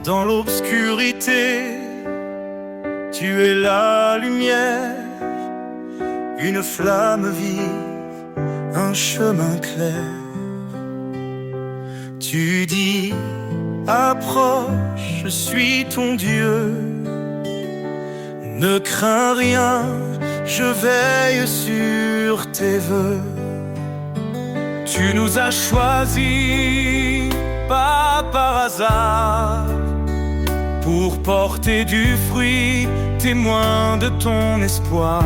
Dans l'obscurité, tu es la lumière, une flamme vive, un chemin clair. Tu dis, approche, je suis ton Dieu. Ne crains rien, je veille sur tes vœux. Tu nous as choisis, pas par hasard, pour porter du fruit, témoin de ton espoir.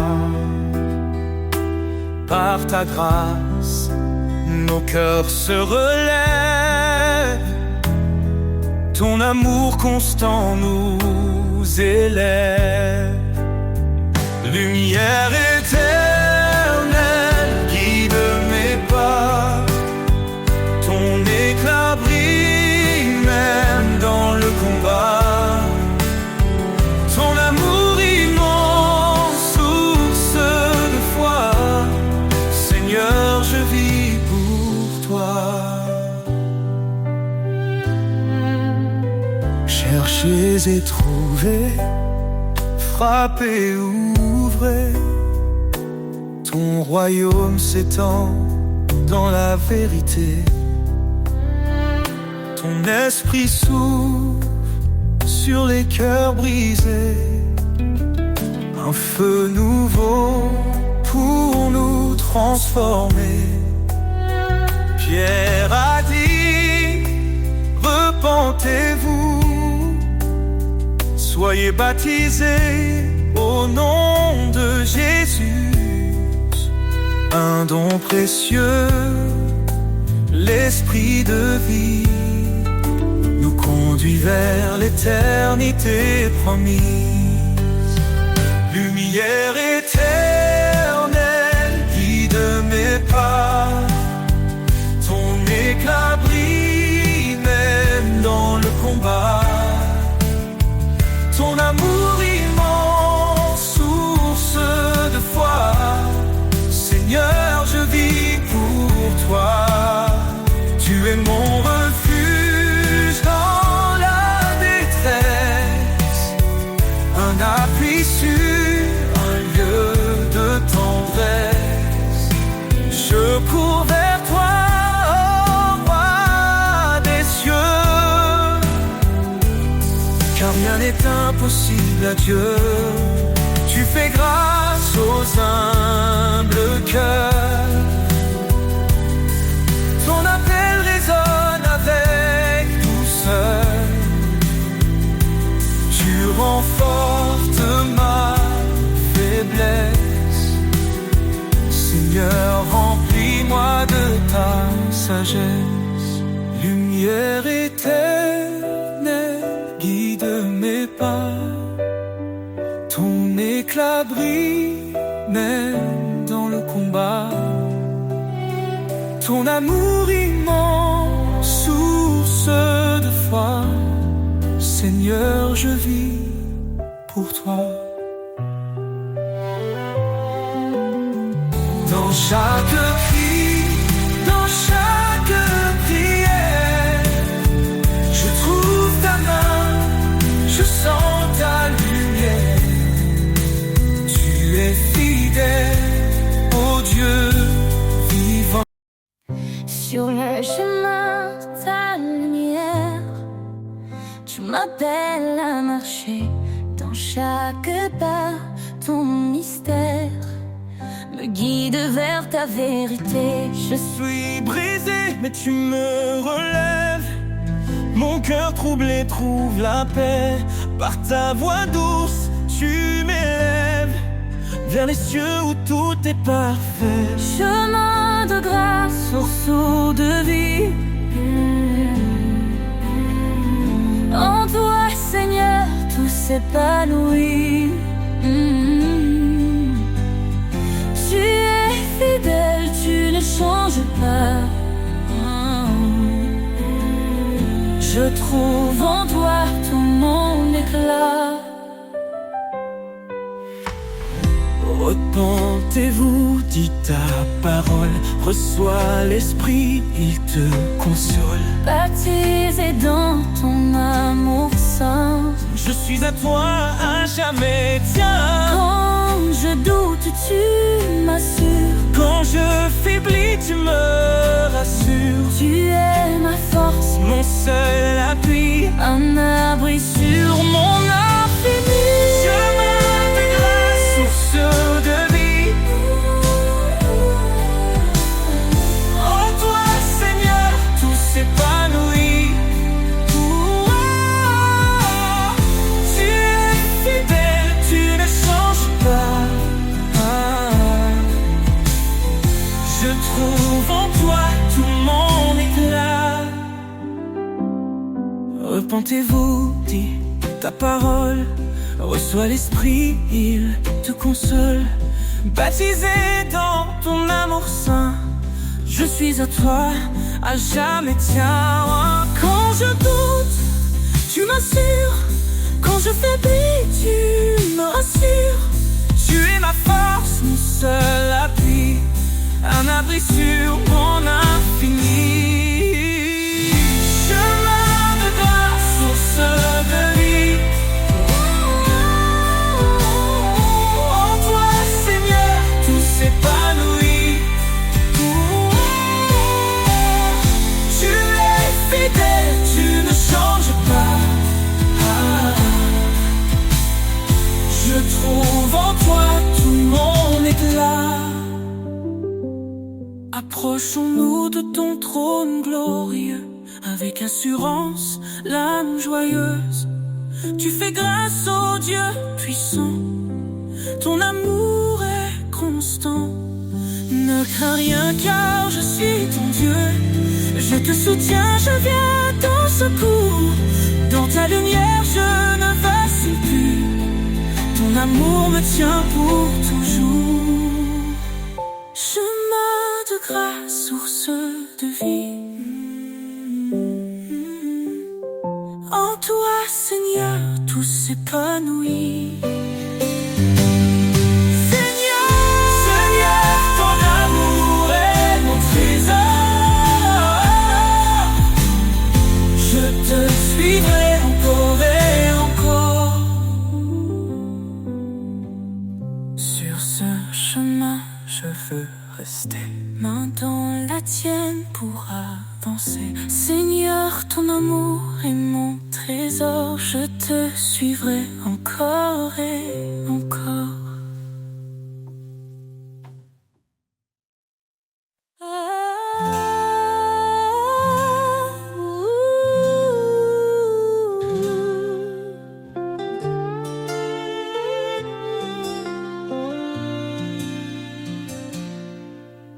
Par ta grâce, nos cœurs se relèvent. Ton amour constant nous élève. Lumière éternelle, guide mes pas. Ton éclat brille même dans le combat. Ton amour immense, source de foi. Seigneur, je vis pour toi. Cherchez et trouvez, frappez, ouvrez. Ton royaume s'étend dans la vérité. Ton esprit souffle sur les cœurs brisés. Un feu nouveau pour nous transformer. Pierre a dit, repentez-vous, soyez baptisés au nom de Jésus. Un don précieux, l'esprit de vie, nous conduit vers l'éternité promise. Lumière éternelle, guide mes pas. Ton éclat brille même dans le combat. Ton amour immense, source de foi. Seigneur, je vis pour toi. Tu es mon refuge dans la détresse, un appui sûr, un lieu de tendresse. Je cours vers toi, ô roi des cieux, car rien n'est impossible à Dieu. Tu fais grâce aux humbles cœurs. Ton appel résonne avec douceur. Tu renforces ma faiblesse. Seigneur, remplis-moi de ta sagesse. Lumière éternelle, guide mes pas. Ton éclat brille même dans le combat. Ton amour immense, source de foi. Seigneur, je vis pour toi. Dans chaque cri, dans chaque prière, je trouve ta main, je sens ta lumière. Tu es fidèle, ô Dieu vivant. Sur le chemin, ta lumière, tu m'appelles à marcher. Dans chaque pas, ton mystère me guide vers ta vérité. Je suis brisé, mais tu me relèves. Mon cœur troublé trouve la paix. Par ta voix douce, tu m'élèves vers les cieux où tout est parfait. Chemin de grâce, source de vie. En toi, Seigneur, tout s'épanouit. Tu es fidèle, tu ne changes pas. Je trouve en toi tout mon éclat. Ô Repentez-vous, dis ta parole, reçois l'Esprit, il te console. Baptisé dans ton amour saint, Je suis à toi à jamais, tiens. quand je doute, tu m'assures. Quand je faiblis, tu me rassures. Tu es ma force, Mon seul appui, un abri sur mon infini. chemin de grâce, source de vie. En toi, Seigneur, tout s'épanouit. Tu es fidèle, tu ne changes pas. Je trouve en toi tout mon éclat. Repentez-vous, dis ta parole, reçois l'Esprit, il te console. Baptisé dans ton amour saint, je suis à toi, à jamais tiens. Quand je doute, tu m'assures. Quand je faiblis, tu me rassures. Tu es ma force, mon seul appui, un abri sur mon infini. Chemin de grâce, source de vie. En toi, Seigneur, tout s'épanouit. Tu es fidèle, tu ne changes pas. Je trouve en toi tout mon éclat. Approchons-nous de ton trône glorieux, avec assurance, l'âme joyeuse. Tu fais grâce au Dieu puissant, ton amour est constant. Ne crains rien car je suis ton Dieu. Je te soutiens, je viens à ton secours. Dans ta lumière je ne vacille plus. Ton amour me tient pour toujours. Chemin de grâce, source de vie. En toi, Seigneur, tout s'épanouit. Seigneur, ton amour est mon trésor. Je te suivrai encore et encore. Sur ce chemin, je veux rester. Main dans la tienne pour avancer. Seigneur, ton amour est mon trésor. Je te suivrai encore et encore.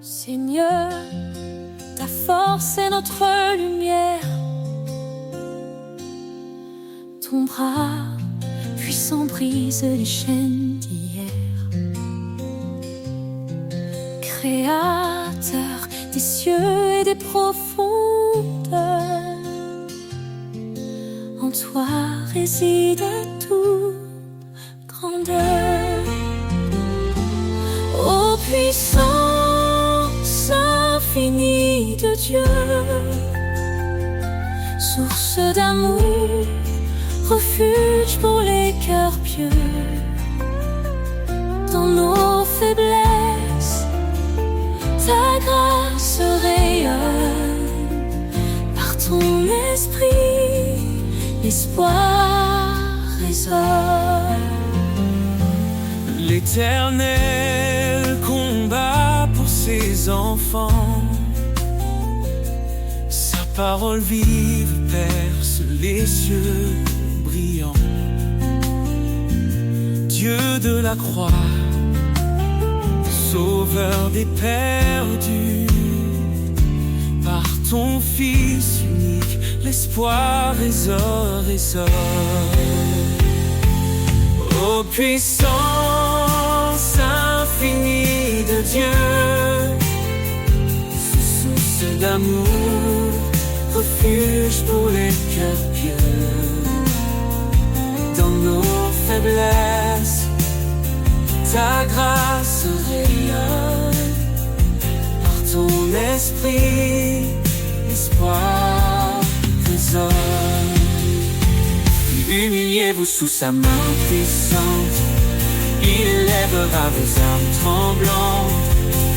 Seigneur, ta force est notre lumière. Ton bras puissant brise les chaînes d'hier. Créateur des cieux et des profondeurs, en toi réside toute grandeur. Ô puissance infinie de Dieu, source d'amour, refuge pour les cœurs pieux. Dans nos faiblesses, ta grâce rayonne. Par ton esprit, l'espoir résonne. L'Éternel combat pour ses enfants. Sa parole vive perce les cieux brillants. Dieu de la croix, sauveur des perdus, par ton Fils unique, l'espoir résonne. Ô puissance infinie de Dieu, source d'amour, refuge pour les cœurs pieux. Dans nos faiblesses, ta grâce rayonne, par ton esprit, l'espoir résonne. Humiliez-vous sous sa main puissante, il élèvera vos âmes tremblantes.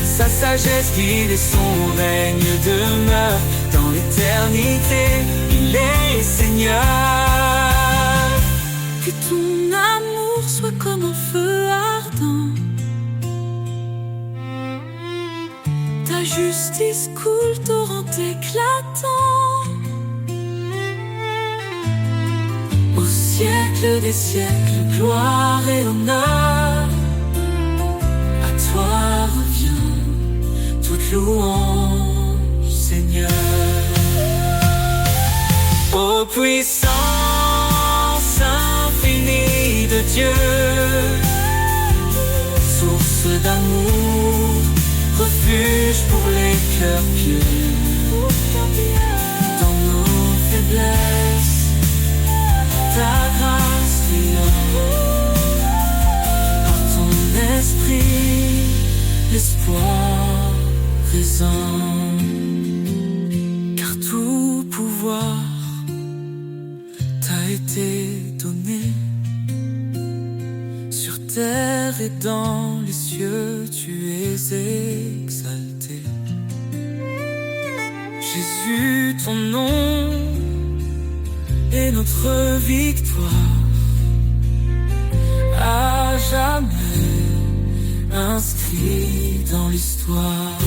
Sa sagesse guide et son règne demeure dans l'éternité, il est Seigneur. Que ton amour soit comme un feu ardent, ta justice coule torrent éclatant. Au siècle des siècles, gloire et honneur, à toi revient toute louange, Seigneur. Ô puissance infinie de Dieu, source d'amour, refuge pour les cœurs pieux. Dans nos faiblesses, ta grâce rayonne, par ton esprit, l'espoir résonne. Car tout pouvoir t'a été donné, sur terre et dans les cieux, tu es exalté. Jésus, ton nom est notre victoire, à jamais inscrit dans l'histoire.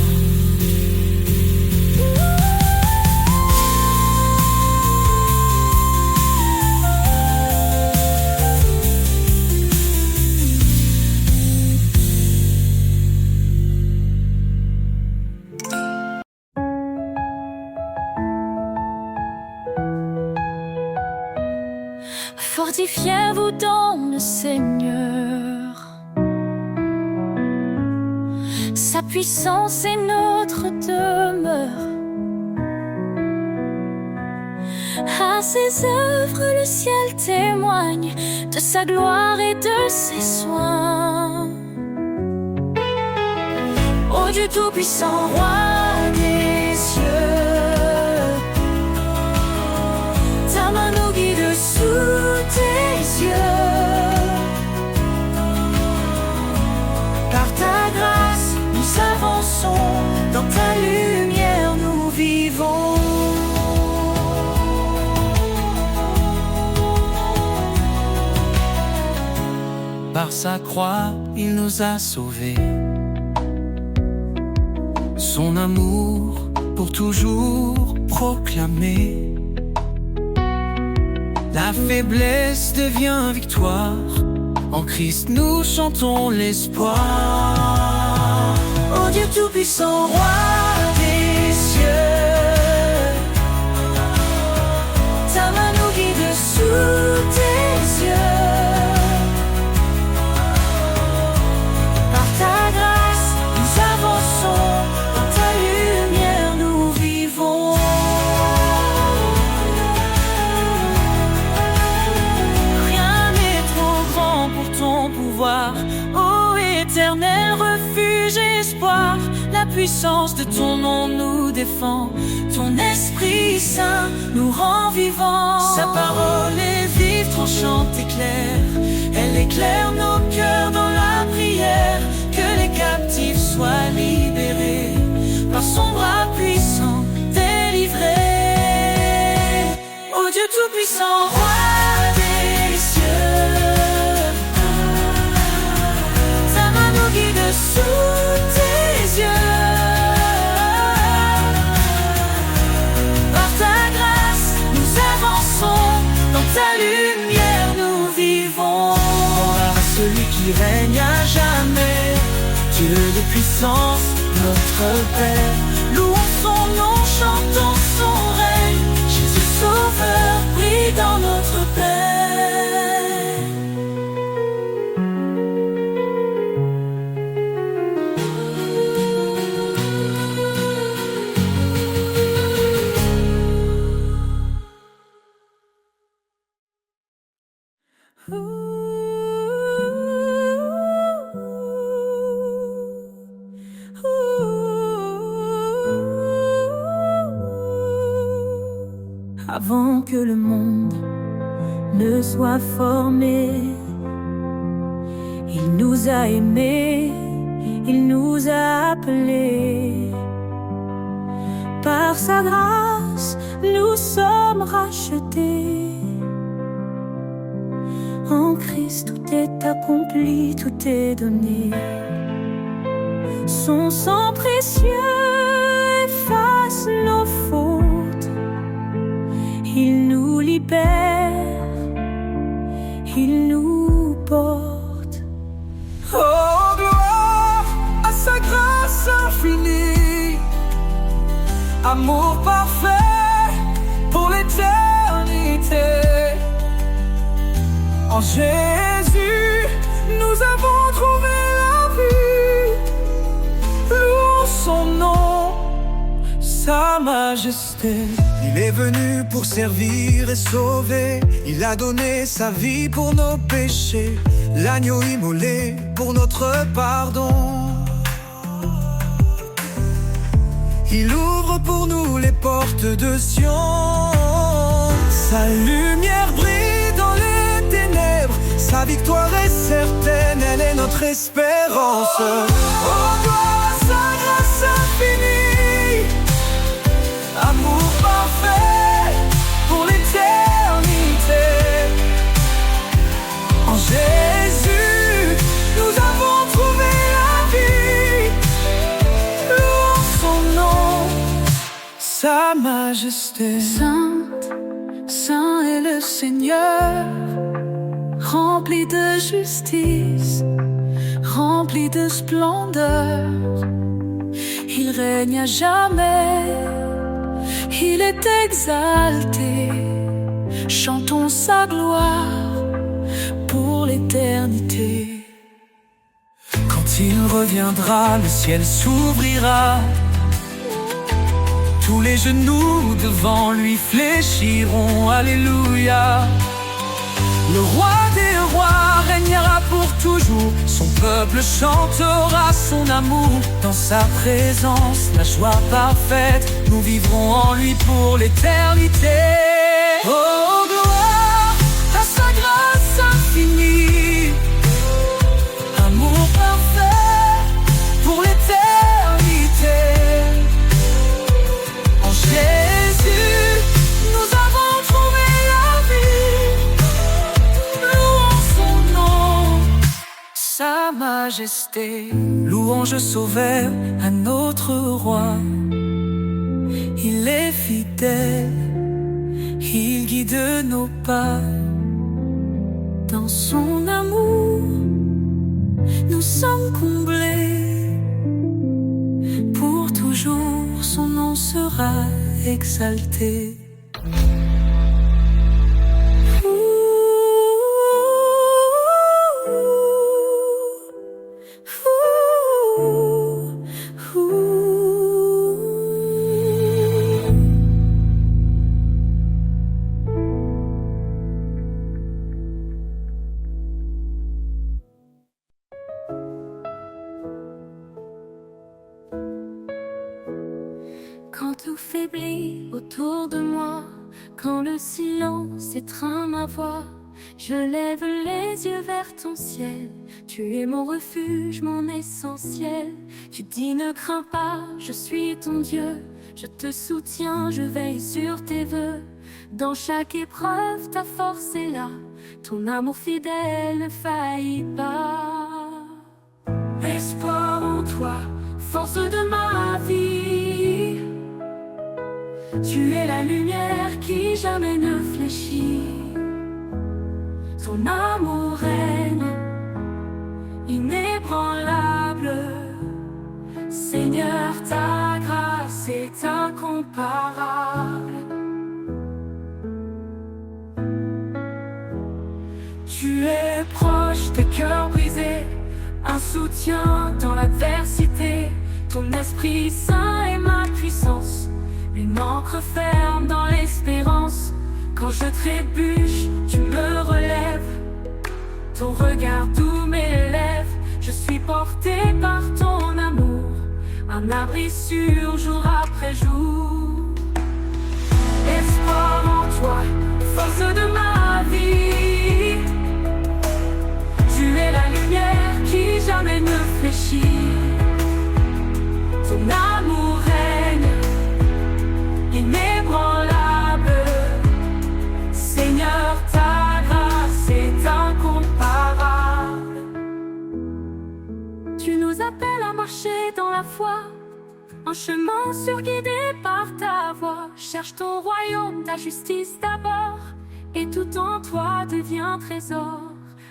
Fortifiez-vous dans le Seigneur, sa puissance est notre demeure. À ses œuvres le ciel témoigne de sa gloire et de ses soins. Ô Dieu tout-puissant, roi des cieux, ta main nous guide sous tes yeux. Par ta grâce, nous avançons, dans ta lumière nous vivons. Par sa croix, il nous a sauvés. Son amour pour toujours proclamé. La faiblesse devient victoire, en Christ nous chantons l'espoir. Ô Dieu tout-puissant, roi des cieux, ta main nous guide sous tes yeux. Par ta grâce, nous avançons, dans ta lumière nous vivons. Rien n'est trop grand pour ton pouvoir, ô éternel refuge et espoir. La puissance de ton nom nous défend, ton Esprit Saint nous rend vivants. Sa parole est vive, tranchante et claire, elle éclaire nos cœurs dans la prière. Que les captifs soient libérés, par son bras puissant délivrés. Ô Dieu tout-puissant, roi des cieux, ta main nous guide sous tes yeux. Par ta grâce, nous avançons, dans ta lumière nous vivons. Gloire à celui qui règne à jamais, Dieu de puissance, notre Père. Louons son nom, chantons son règne. Jésus Sauveur brille dans notre paix. avant que le monde ne soit formé. Il nous a aimés, il nous a appelés. Par sa grâce, nous sommes rachetés. En Christ, tout est accompli, tout est donné. Son sang précieux efface nos fautes. Il nous libère, il nous porte. Oh, gloire à sa grâce infinie, amour parfait pour l'éternité. En Jésus, nous avons trouvé la vie. Louons son nom, sa majesté. Il est venu pour servir et sauver. Il a donné sa vie pour nos péchés. L'agneau immolé pour notre pardon. Il ouvre pour nous les portes de Sion. Sa lumière brille dans les ténèbres. Sa victoire est certaine, elle est notre espérance. Oh, gloire à sa grâce infinie, amour parfait pour l'éternité. En Jésus, nous avons trouvé la vie. Louons son nom, sa majesté. Sainte, saint est le Seigneur, rempli de justice, rempli de splendeur. Il règne à jamais, il est exalté. Chantons sa gloire pour l'éternité. Quand il reviendra, le ciel s'ouvrira. Tous les genoux devant lui fléchiront. Alléluia. Le roi des rois régnera pour toujours. Son peuple chantera son amour. Dans sa présence, la joie parfaite, nous vivrons en lui pour l'éternité. Oh, gloire à sa grâce infinie, amour parfait pour l'éternité. En Jésus, nous avons trouvé la vie. Louons son nom, sa majesté. Louange sauveur à notre roi. Il est fidèle, il guide nos pas. Dans son amour, nous sommes comblés. Pour toujours, son nom sera exalté. Quand tout faiblit autour de moi, quand le silence étreint ma voix, je lève les yeux vers ton ciel. Tu es mon refuge, mon essentiel. Tu dis ne crains pas, je suis ton Dieu. Je te soutiens, je veille sur tes vœux. Dans chaque épreuve, ta force est là. Ton amour fidèle ne faillit pas. Espoir en toi, force de ma vie. Tu es la lumière qui jamais ne fléchit. Ton amour règne, inébranlable. Seigneur, ta grâce est incomparable. Tu es proche des cœurs brisés, un soutien dans l'adversité. Ton Esprit Saint est ma puissance, une encre ferme dans l'espérance. Quand je trébuche, tu me relèves. Ton regard doux m'élève. Je suis porté par ton amour, un abri sûr jour après jour. Espoir en la foi, un chemin sûr guidé par ta voix. Cherche ton royaume, ta justice d'abord, et tout en toi devient trésor.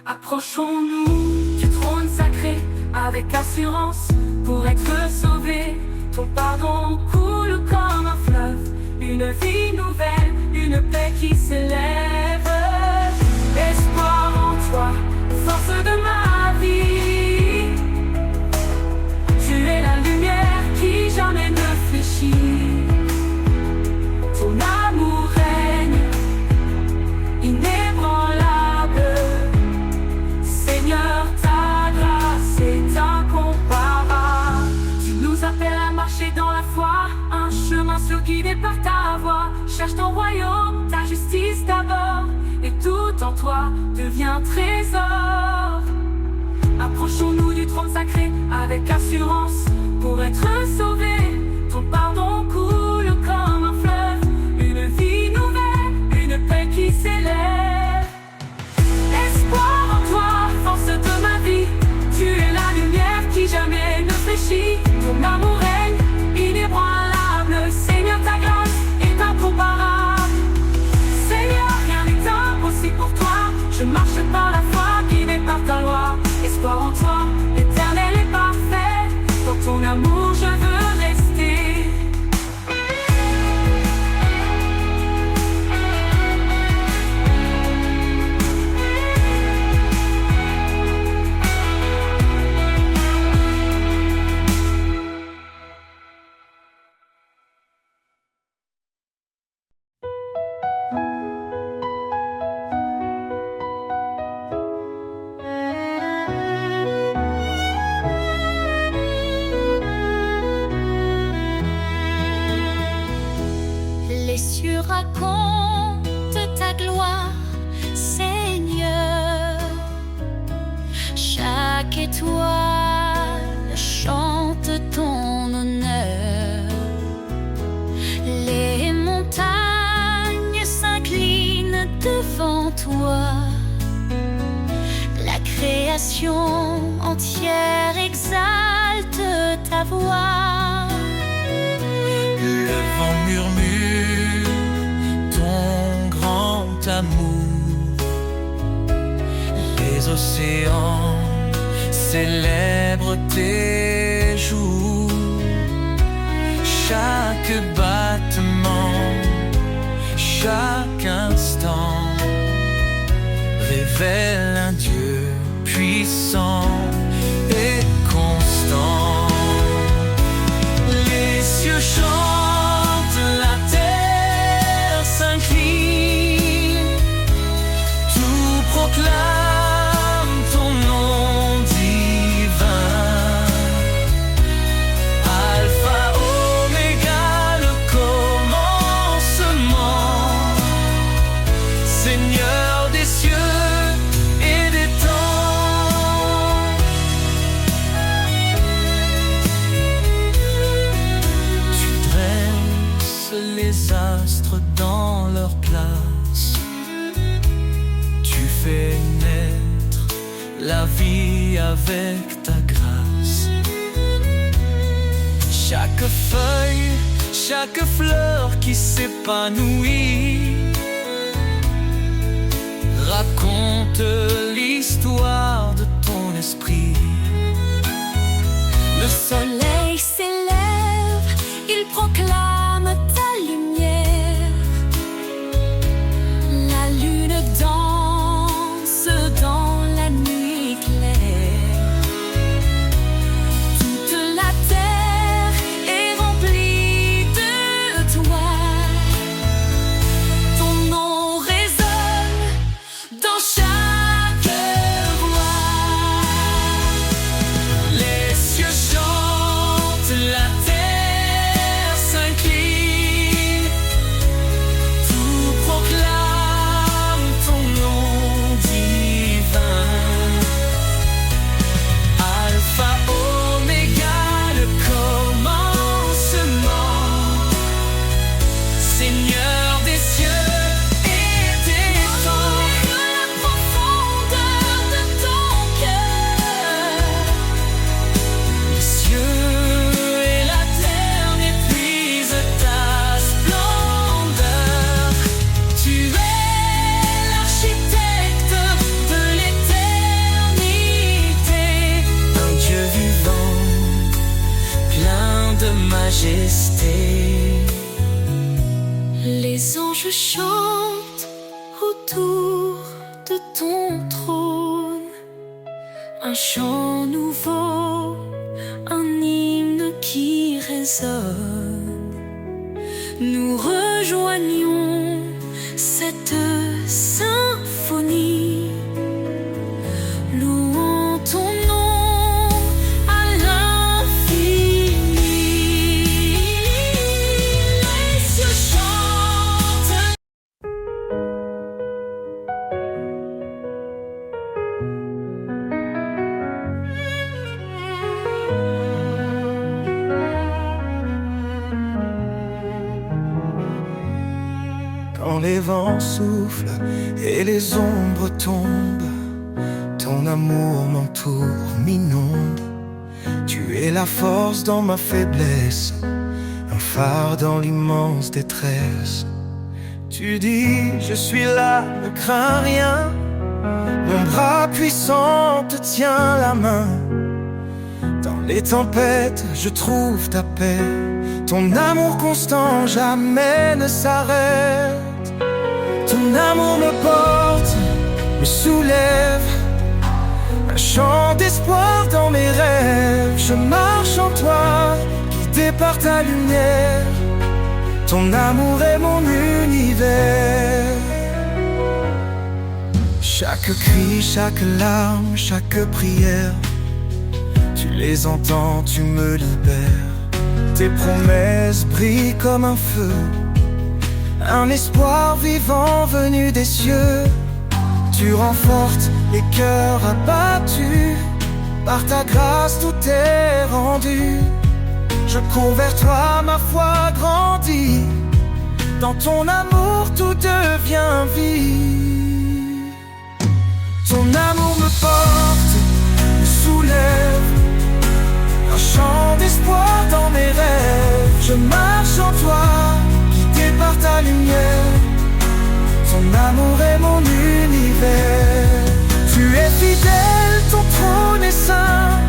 Approchons-nous du trône sacré avec assurance pour être sauvés. Ton pardon coule comme un fleuve, une vie nouvelle, une paix qui s'élève. Espoir en toi, force de ma vie. Tu es la lumière qui jamais ne fléchit. Ton amour règne inébranlable. Seigneur, ta grâce est incomparable. Tu nous appelles à marcher dans la foi, un chemin sûr guidé par ta voix. Cherche ton royaume, ta justice d'abord, et tout en toi devient trésor. Approchons-nous du trône sacré avec assurance pour être sauvés. Ton pardon coule comme un fleuve, une vie nouvelle, une paix qui s'élève. Espoir en toi, force de ma vie. Tu es la lumière qui jamais ne fléchit. Ton amour règne inébranlable. Seigneur, ta grâce est incomparable. Seigneur, rien n'est impossible pour toi. Je marche par la foi, guidé par ta loi. Espoir en toi, l'éternel est parfait. Dans ton amour je veux rester. Les cieux racontent ta gloire, Seigneur. Chaque étoile chante ton honneur. Les montagnes s'inclinent devant toi. La création entière exalte ta voix. Le vent murmure ton grand amour. Les océans célèbrent tes jours. Chaque battement, chaque instant révèle un Dieu puissant et constant. Les cieux chantent, la terre s'incline, tout proclame ton nom divin. Alpha, Oméga, le commencement, Seigneur des cieux et des temps. Tu dresses les astres dans leur place. Tu fais naître la vie avec ta grâce. Chaque feuille, chaque fleur qui s'épanouit raconte l'histoire de ton esprit. Le soleil s'élève, il proclame ta lumière. La lune danse dans la nuit claire. Toute la terre est remplie de toi. Ton nom résonne dans chaque voix. Les cieux chantent. je chante autour de ton trône un chant nouveau, un hymne qui résonne. Nous rejoignons cette symphonie, louons ton nom à l'infini. Les cieux chantent. Quand les vents soufflent et les ombres tombent, ton amour m'entoure, m'inonde. Tu es la force dans ma faiblesse, un phare dans l'immense détresse. Tu dis, je suis là, ne crains rien. Mon bras puissant te tient la main. Dans les tempêtes, je trouve ta paix. Ton amour constant jamais ne s'arrête. Ton amour me porte, me soulève, un chant d'espoir dans mes rêves. Je marche en toi, guidé par ta lumière. Ton amour est mon univers. Chaque cri, chaque larme, chaque prière, tu les entends, tu me libères. Tes promesses brillent comme un feu, un espoir vivant venu des cieux. Tu renforces les cœurs abattus, par ta grâce tout est rendu. Je cours vers toi, ma foi grandit, dans ton amour tout devient vie. Ton amour me porte, me soulève, un chant d'espoir dans mes rêves. Je marche en toi, guidé par ta lumière. Ton amour est mon univers. Tu es fidèle, ton trône est saint.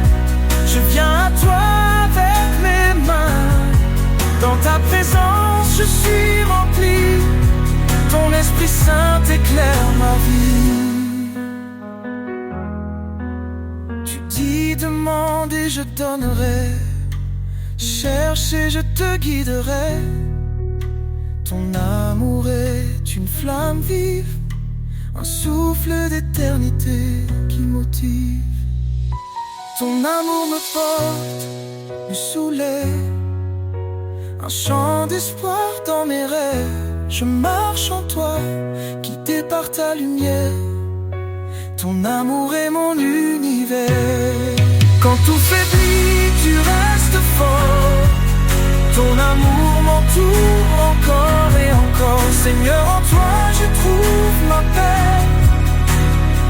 Je viens à toi avec mes mains. Dans ta présence, je suis rempli. Ton Esprit Saint éclaire ma vie. Tu dis, demande et je donnerai. Cherche et je te guiderai. Ton amour est une flamme vive, un souffle d'éternité qui motive. Ton amour me porte, me soulève, un chant d'espoir dans mes rêves. Je marche en toi, guidé par ta lumière. Ton amour est mon univers. Quand tout faiblit, tu restes fort. Ton amour m'entoure encore et encore. Seigneur, en toi je trouve ma paix.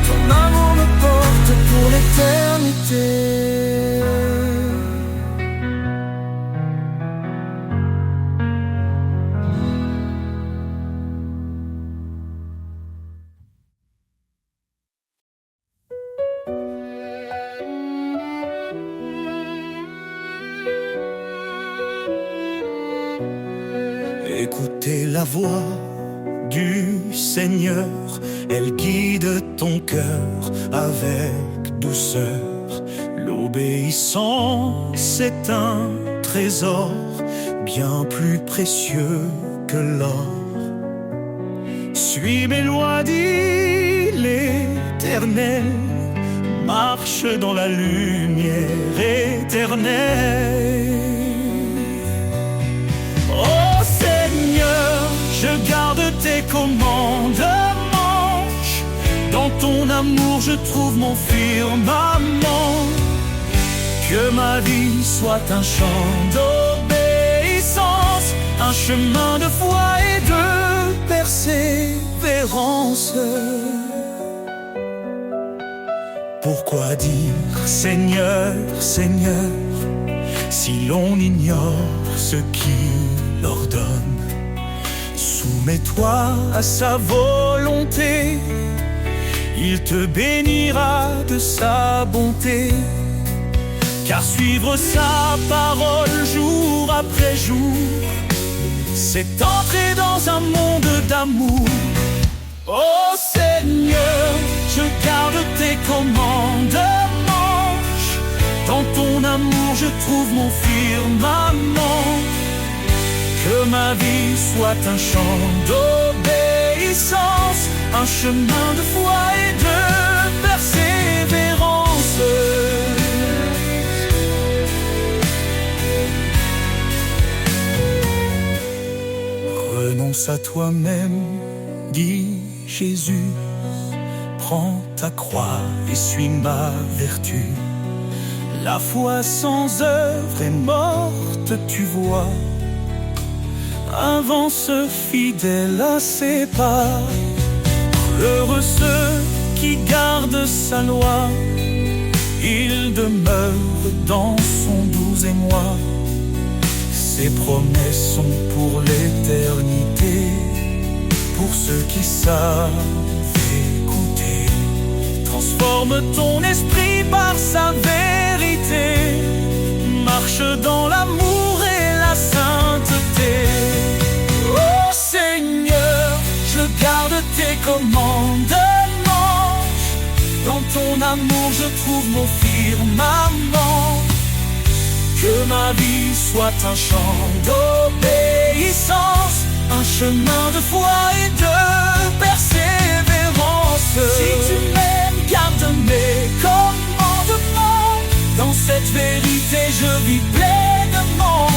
Ton amour me porte pour l'éternité. Écoutez la voix du Seigneur, elle guide ton cœur avec douceur. L'obéissance est un trésor bien plus précieux que l'or. Suis mes lois, dit l'Éternel, marche dans la lumière éternelle. Oh Seigneur, je garde tes commandements. Dans ton amour je trouve mon firmament. Que ma vie soit un chant d'obéissance, un chemin de foi et de persévérance. Pourquoi dire Seigneur, Seigneur, si l'on ignore ce qu'il ordonne? Soumets-toi à sa volonté, il te bénira de sa bonté. Car suivre sa parole jour après jour, c'est entrer dans un monde d'amour. Oh Seigneur, je garde tes commandements. Dans ton amour je trouve mon firmament. Que ma vie soit un chant d'obéissance, un chemin de foi et de persévérance. Renonce à toi-même, dit Jésus, prends ta croix et suis ma vertu. La foi sans œuvre est morte, tu vois. Avance fidèle à ses pas. Heureux ceux qui gardent sa loi, il demeure dans son doux émoi. Ses promesses sont pour l'éternité, pour ceux qui savent écouter. Transforme ton esprit par sa vérité, marche dans l'amour et la sainteté. Oh Seigneur, je garde tes commandements. Dans ton amour je trouve mon firmament. Que ma vie soit un chant d'obéissance, un chemin de foi et de persévérance. Si tu m'aimes, garde mes commandements. Dans cette vérité je vis pleinement.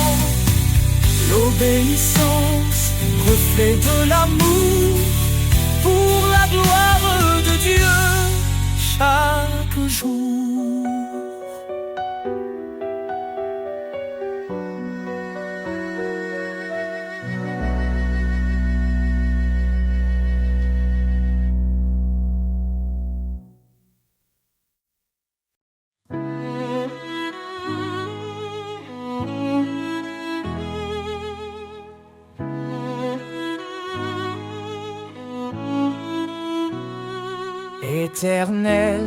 L'obéissance, reflet de l'amour, pour la gloire de Dieu chaque jour. Éternel,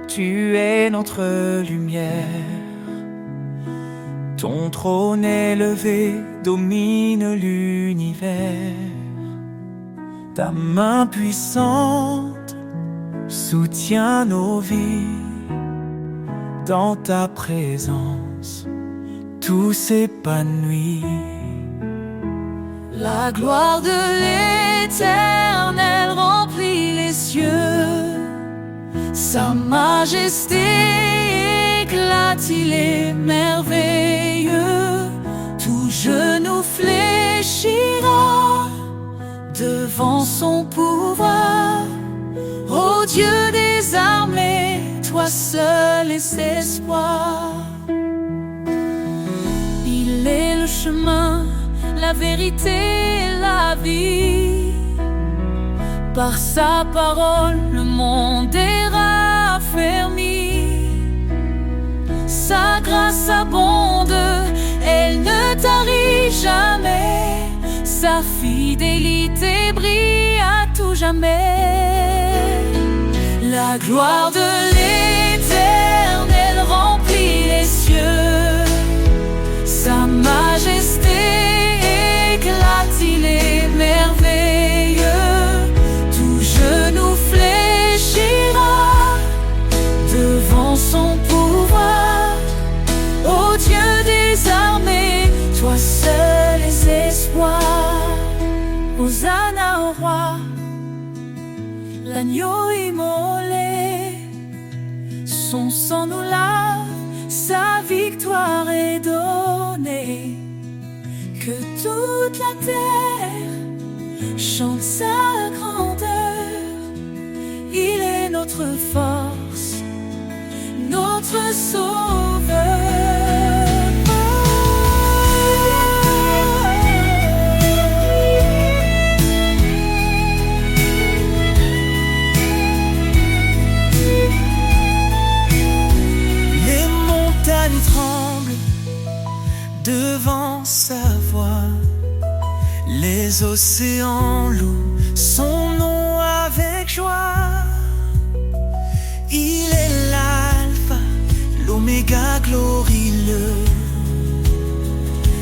tu es notre lumière. Ton trône élevé domine l'univers. Ta main puissante soutient nos vies. Dans ta présence, tout s'épanouit. La gloire de l'Éternel remplit les cieux. Sa majesté éclate, il est merveilleux. Tout genou fléchira devant son pouvoir. Ô Dieu des armées, toi seul est espoir. Il est le chemin, la vérité et la vie. Par sa parole, le monde est raffermi. Sa grâce abonde, elle ne tarit jamais. Sa fidélité brille à tout jamais. La gloire de l'Éternel remplit les cieux. Sa majesté éclate, il est merveilleux. Tout genou fléchira devant son pouvoir. Ô Dieu des armées, toi seul es espoir. Hosanna au roi, l'agneau immolé. Son sang nous lave, sa victoire est donnée. Que toute la terre chante sa grandeur. Il est notre force, notre sauveur. Les montagnes tremblent devant sa voix. Les océans louent son nom avec joie. Il est l'alpha, l'oméga glorieux.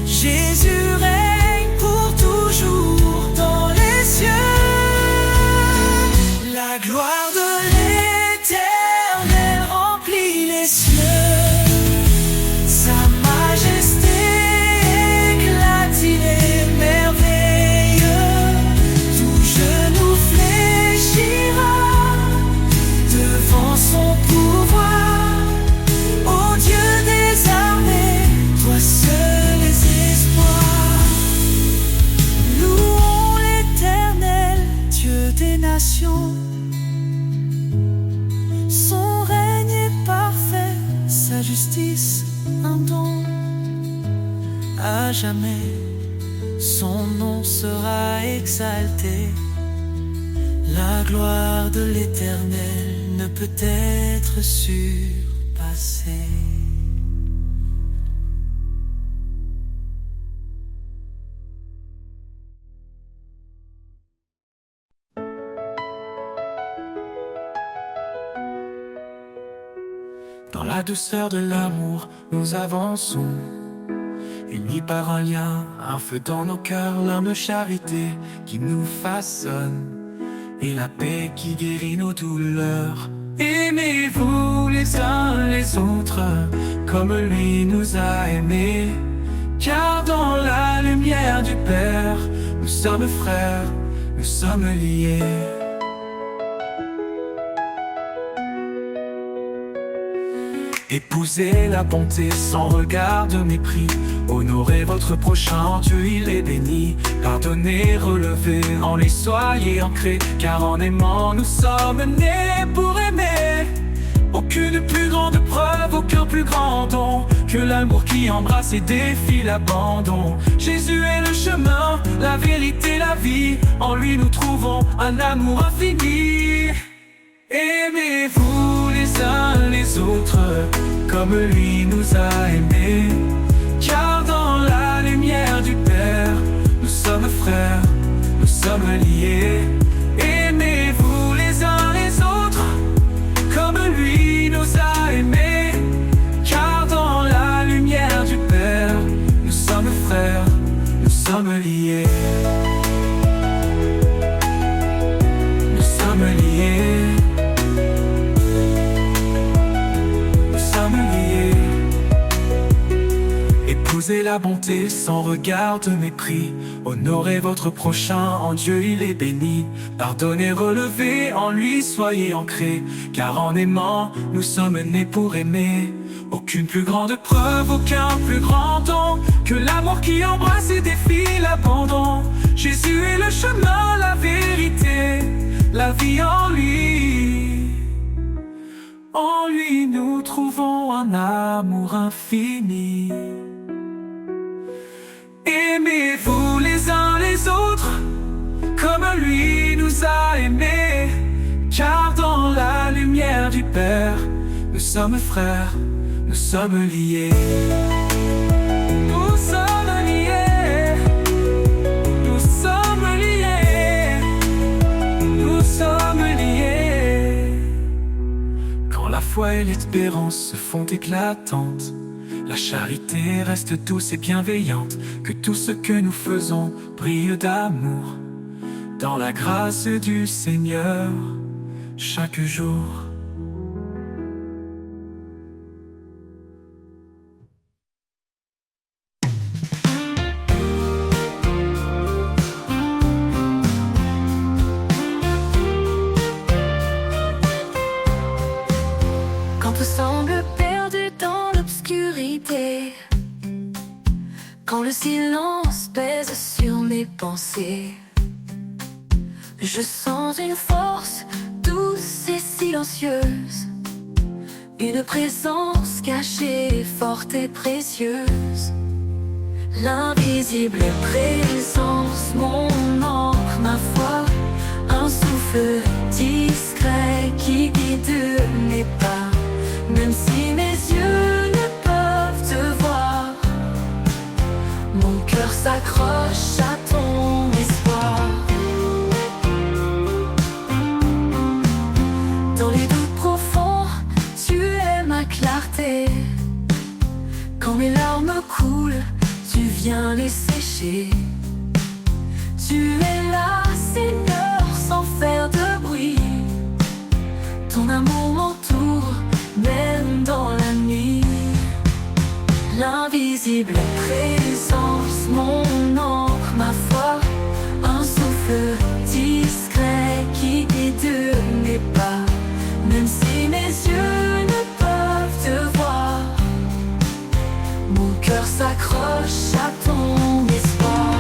Jésus règne pour tout. un don. À jamais, son nom sera exalté. La gloire de l'Éternel ne peut être surpassée. Dans la douceur de l'amour, nous avançons, unis par un lien, un feu dans nos cœurs, l'âme de charité qui nous façonne, et la paix qui guérit nos douleurs. Aimez-vous les uns les autres, comme lui nous a aimés, car dans la lumière du Père, nous sommes frères, nous sommes liés. Épousez la bonté sans regard de mépris. Honorez votre prochain, en Dieu il est béni. Pardonnez, relevez, en lui soyez ancrés, car en aimant nous sommes nés pour aimer. Aucune plus grande preuve, aucun plus grand don que l'amour qui embrasse et défie l'abandon. Jésus est le chemin, la vérité, la vie. En lui nous trouvons un amour infini. Aimez-vous les uns les autres, comme lui nous a aimés, car dans la lumière du Père, nous sommes frères, nous sommes liés. Aimez-vous les uns les autres, comme lui nous a aimés, car dans la lumière du Père, nous sommes frères, nous sommes liés. Nous sommes liés. Épousez la bonté sans regard de mépris. Honorez votre prochain, en Dieu il est béni. Pardonnez, relevez, en lui soyez ancrés, car en aimant nous sommes nés pour aimer. Aucune plus grande preuve, aucun plus grand don que l'amour qui embrasse et défie l'abandon. Jésus est le chemin, la vérité, la vie en lui. En lui nous trouvons un amour infini. Aimez-vous les uns les autres, comme lui nous a aimés, car dans la lumière du Père, nous sommes frères, nous sommes liés. Nous sommes liés, nous sommes liés, nous sommes liés. Quand la foi et l'espérance se font éclatantes, la charité reste douce et bienveillante, que tout ce que nous faisons brille d'amour, dans la grâce du Seigneur, chaque jour. Quand tout semble perdu dans l'obscurité, quand le silence pèse sur mes pensées, je sens une force douce et silencieuse, une présence cachée, forte et précieuse. L'invisible présence, mon encre, ma foi, un souffle discret qui guide mes pas. Même si mes yeux ne peuvent te voir, mon cœur s'accroche à ton espoir. Dans les doutes profonds, tu es ma clarté. Quand mes larmes coulent, tu viens les sécher. Tu es là, Seigneur, sans faire de bruit. Ton amour m'entoure, même dans la nuit. L'invisible présence, mon encre, ma foi, un souffle discret qui guide mes pas. Même si mes yeux ne peuvent te voir, mon cœur s'accroche à ton espoir.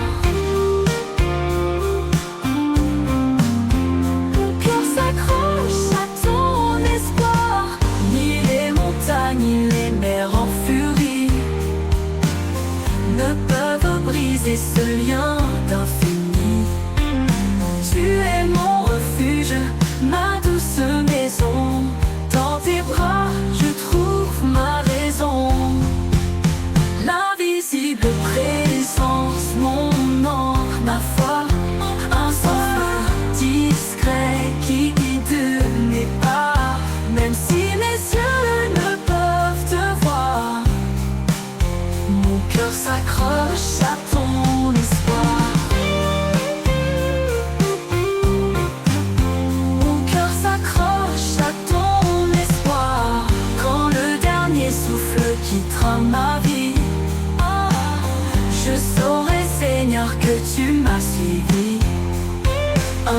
Mon cœur s'accroche à ton espoir. Ni les montagnes, ni les mers en furie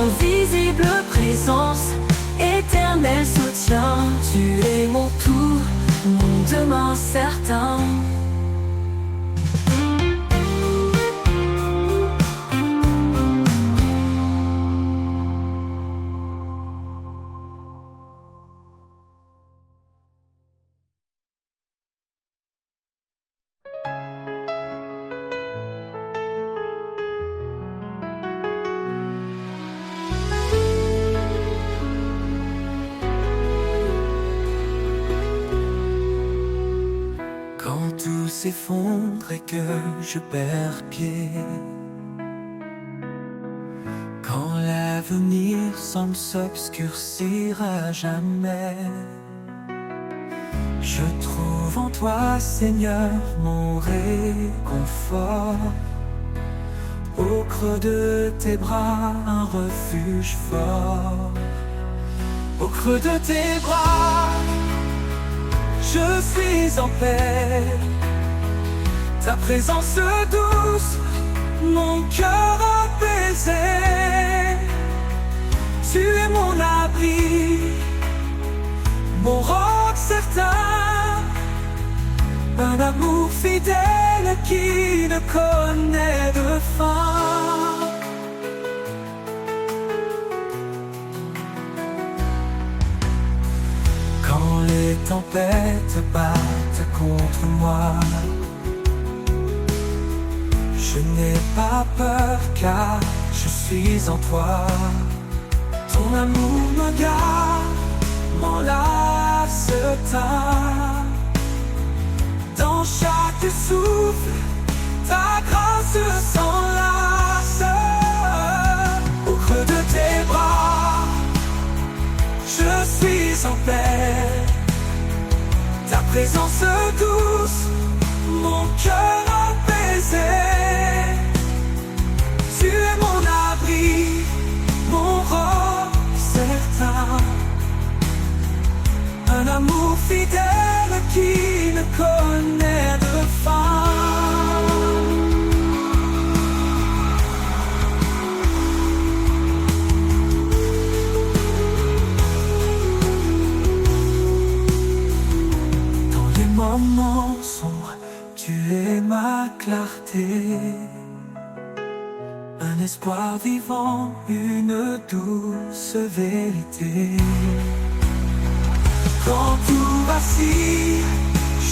invisible présence, éternel soutien. Tu es mon tout, mon demain certain. Quand tout s'effondre et que je perds pied, quand l'avenir semble s'obscurcir à jamais, je trouve en toi, Seigneur, mon réconfort. Au creux de tes bras, un refuge fort. Au creux de tes bras, je suis en paix. Ta présence douce, mon cœur apaisé. Tu es mon abri, mon roc certain. Un amour fidèle qui ne connaît de fin. Quand les tempêtes battent contre moi, je n'ai pas peur car je suis en toi. Ton amour me garde, m'enlace tard. Dans chaque souffle, ta grâce s'enlace. Au creux de tes bras, je suis en paix. Ta présence douce, mon cœur apaisé. Tu es mon abri, mon roc certain. Un amour fidèle qui ne connaît de fin. Dans les moments sombres, tu es ma clarté. Un espoir vivant, une douce vérité. Quand tout vacille,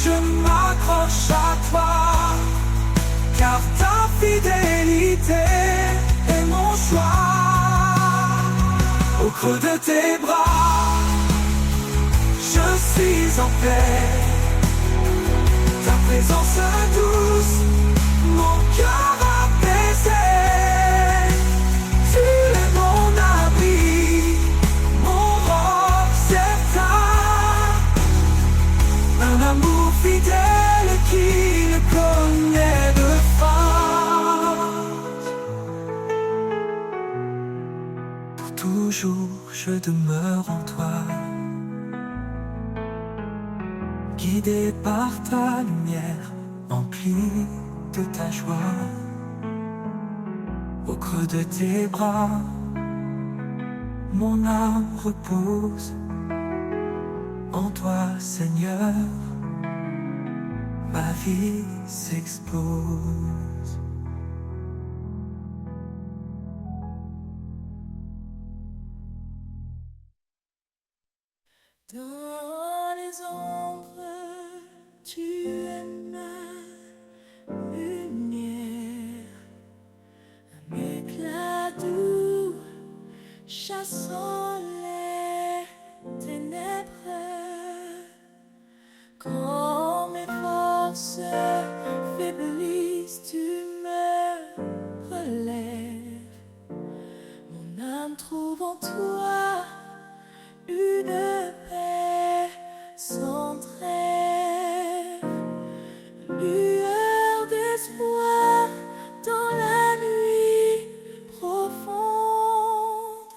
je m'accroche à toi, car ta fidélité est mon choix. Au creux de tes bras, je suis en paix. Ta présence douce, mon cœur apaisé. Tu es mon abri, mon roc certain. Un amour fidèle qui ne connaît de fin. Pour toujours je demeure en toi, guidé par ta lumière, empli de ta joie. Au creux de tes bras, mon âme repose. En toi, Seigneur, ma vie s'expose. Dans les ombres, tu es ma lumière, un éclat doux chassant les ténèbres. Quand mes forces faiblissent, tu me relèves. Mon âme trouve en toi une paix sans trêve, lueur d'espoir dans la nuit profonde.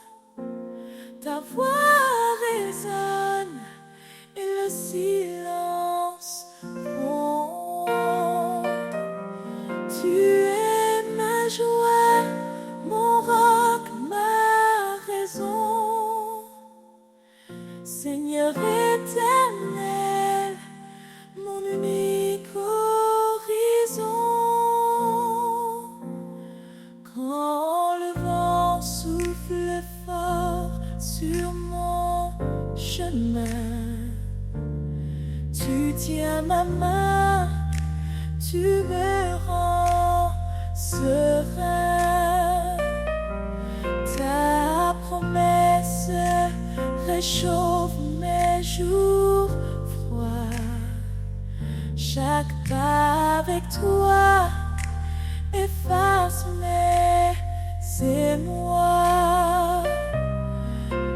Quand le vent souffle fort sur mon chemin, tu tiens ma main, tu me rends serein. Ta promesse réchauffe mes jours froids. Chaque pas avec toi efface mes émois.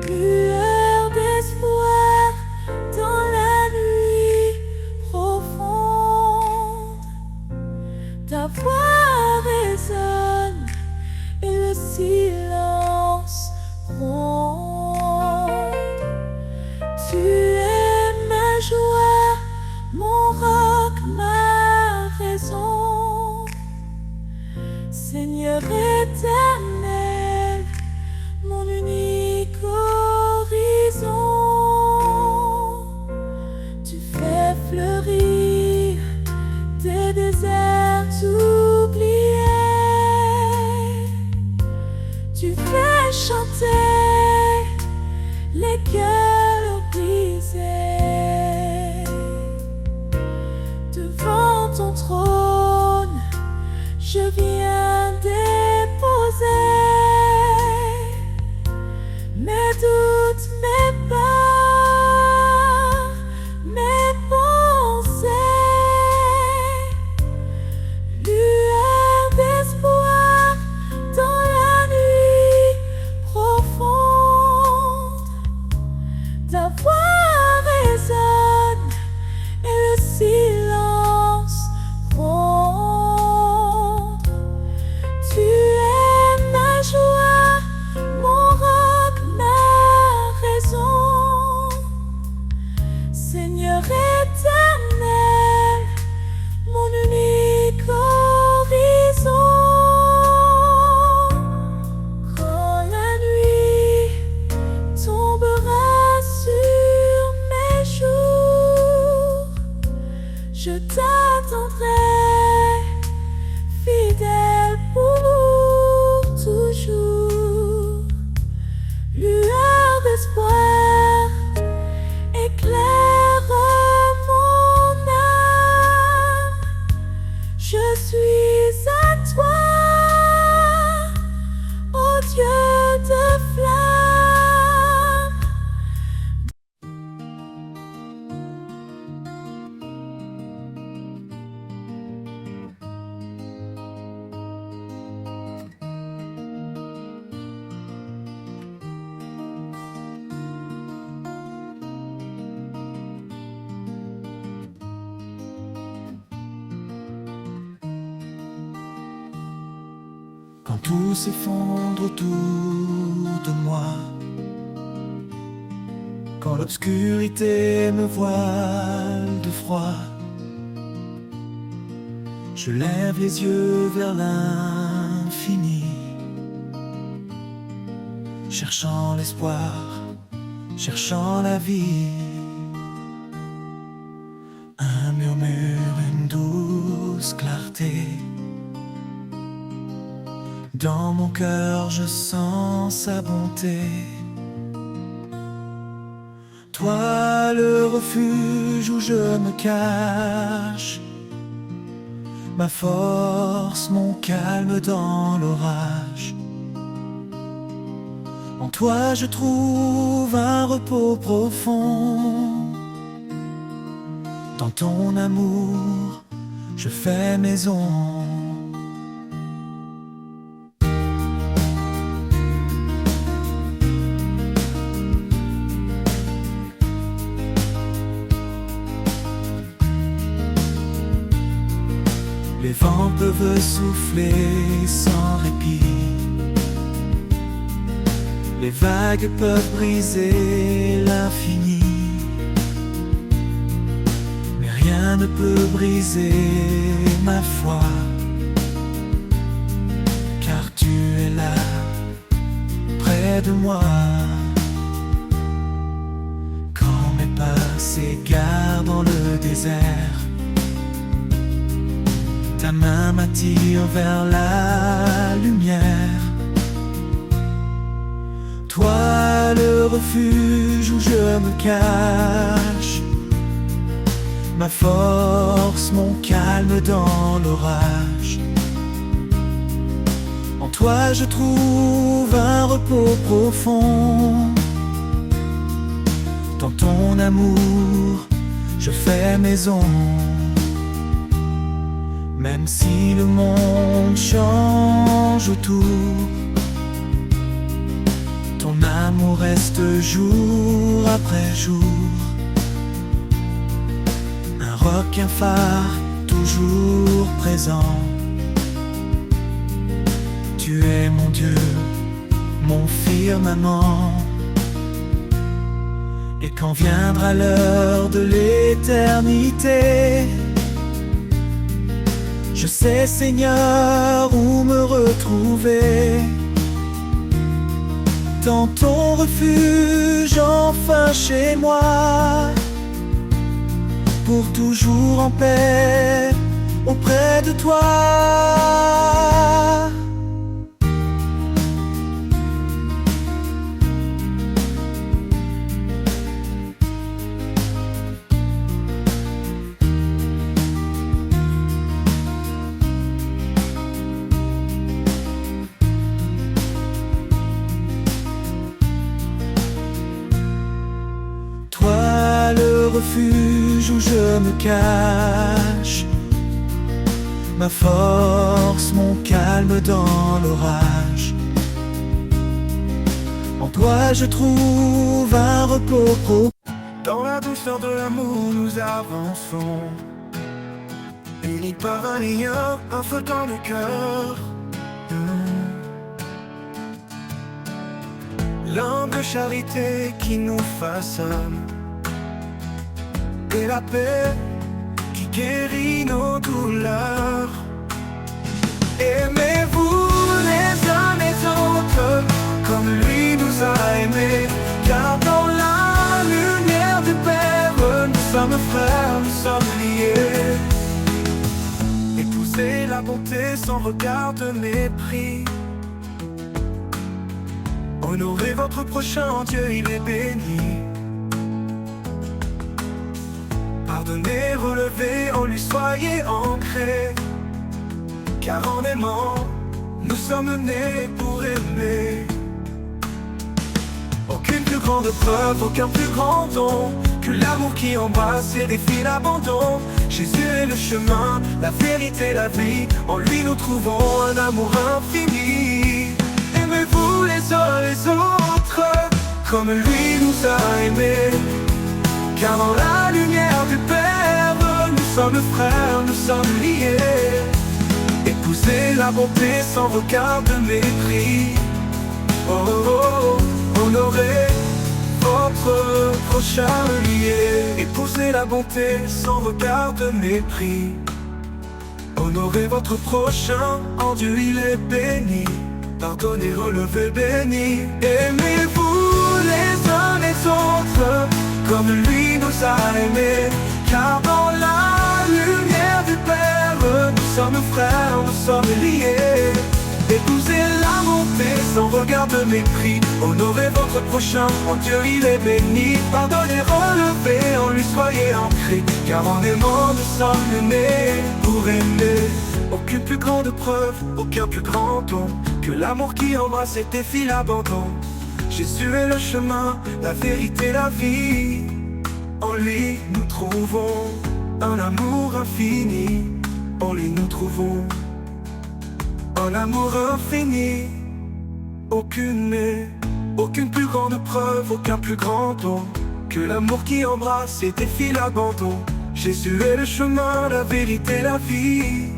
Lueur d'espoir dans la nuit profonde. Ta voix résonne et le silence gronde. Tu es ma joie, mon roc, ma raison. Seigneur éternel, mon unique horizon. Tu fais fleurir des déserts oubliés. Tu fais chanter les cœurs brisés. Devant ton trône, je viens déposer mes doutes, mes peurs, mes pensées. Lueur d'espoir dans la nuit profonde. Ta voix résonne et le silence gronde. Tu es ma joie, mon roc, ma raison. Seigneur éternel, mon unique horizon. Quand la nuit tombera sur mes jours, je t'attendrai, fidèle pour toujours. Lueur d'espoir éclaire mon âme. Je suis à toi, ô Dieu de flamme. Quand tout s'effondre autour de moi, quand l'obscurité me voile de froid, je lève les yeux vers l'infini, cherchant l'espoir, cherchant la vie. Un murmure, une douce clarté. Dans mon cœur, je sens sa bonté. Toi, le refuge où je me cache, ma force, mon calme dans l'orage. En toi, je trouve un repos profond. Dans ton amour, je fais maison. Les vents peuvent souffler sans répit. Les vagues peuvent briser l'infini. Mais rien ne peut briser ma foi. Car tu es là, près de moi. Quand mes pas s'égarent dans le désert, ta main m'attire vers la lumière. refuge où je me cache, ma force, mon calme dans l'orage. En toi je trouve un repos profond. Dans ton amour, je fais maison. Même si le monde change autour, ton amour reste jour après jour. Un roc, un phare, toujours présent. Tu es mon Dieu, mon firmament. Et quand viendra l'heure de l'éternité, je sais, Seigneur, où me retrouver. Dans ton refuge, enfin chez moi, pour toujours en paix auprès de toi. Toi, le refuge où je me cache, ma force, mon calme dans l'orage. En toi je trouve un repos profond. Dans la douceur de l'amour nous avançons, unis par un lien, un feu dans le cœur. L'âme de charité qui nous façonne, et la paix qui guérit nos douleurs. Aimez-vous les uns les autres comme lui nous a aimés, car dans la lumière du Père nous sommes frères, nous sommes liés. Épousez la bonté sans regard de mépris. Honorez votre prochain, Dieu il est béni. Pardonnez, relevez, en lui soyez ancrés, car en aimant, nous sommes nés pour aimer. Aucune plus grande preuve, aucun plus grand don que l'amour qui embrasse et défie l'abandon. Jésus est le chemin, la vérité, la vie. En lui nous trouvons un amour infini. Aimez-vous les uns les autres comme lui nous a aimés, car dans la lumière du Père nous sommes frères, nous sommes liés. Épousez la bonté sans regard de mépris. Oh, oh, oh. Honorez votre prochain lié. Épousez la bonté sans regard de mépris. Honorez votre prochain, en Dieu il est béni. Pardonnez, relevez, béni. Aimez-vous les uns les autres comme lui nous a aimés, car dans la lumière du Père nous sommes frères, nous sommes liés. Épousez la bonté sans regard de mépris. Honorez votre prochain, en Dieu il est béni. Pardonnez, relevez, en lui soyez ancrés, car en aimant nous sommes nés pour aimer. Aucune plus grande preuve, aucun plus grand don que l'amour qui embrasse et défie l'abandon. Jésus est le chemin, la vérité, la vie. En lui nous trouvons un amour infini. En lui nous trouvons un amour infini. Aucune plus grande preuve, aucun plus grand don que l'amour qui embrasse et défie l'abandon. Jésus est le chemin, la vérité, la vie.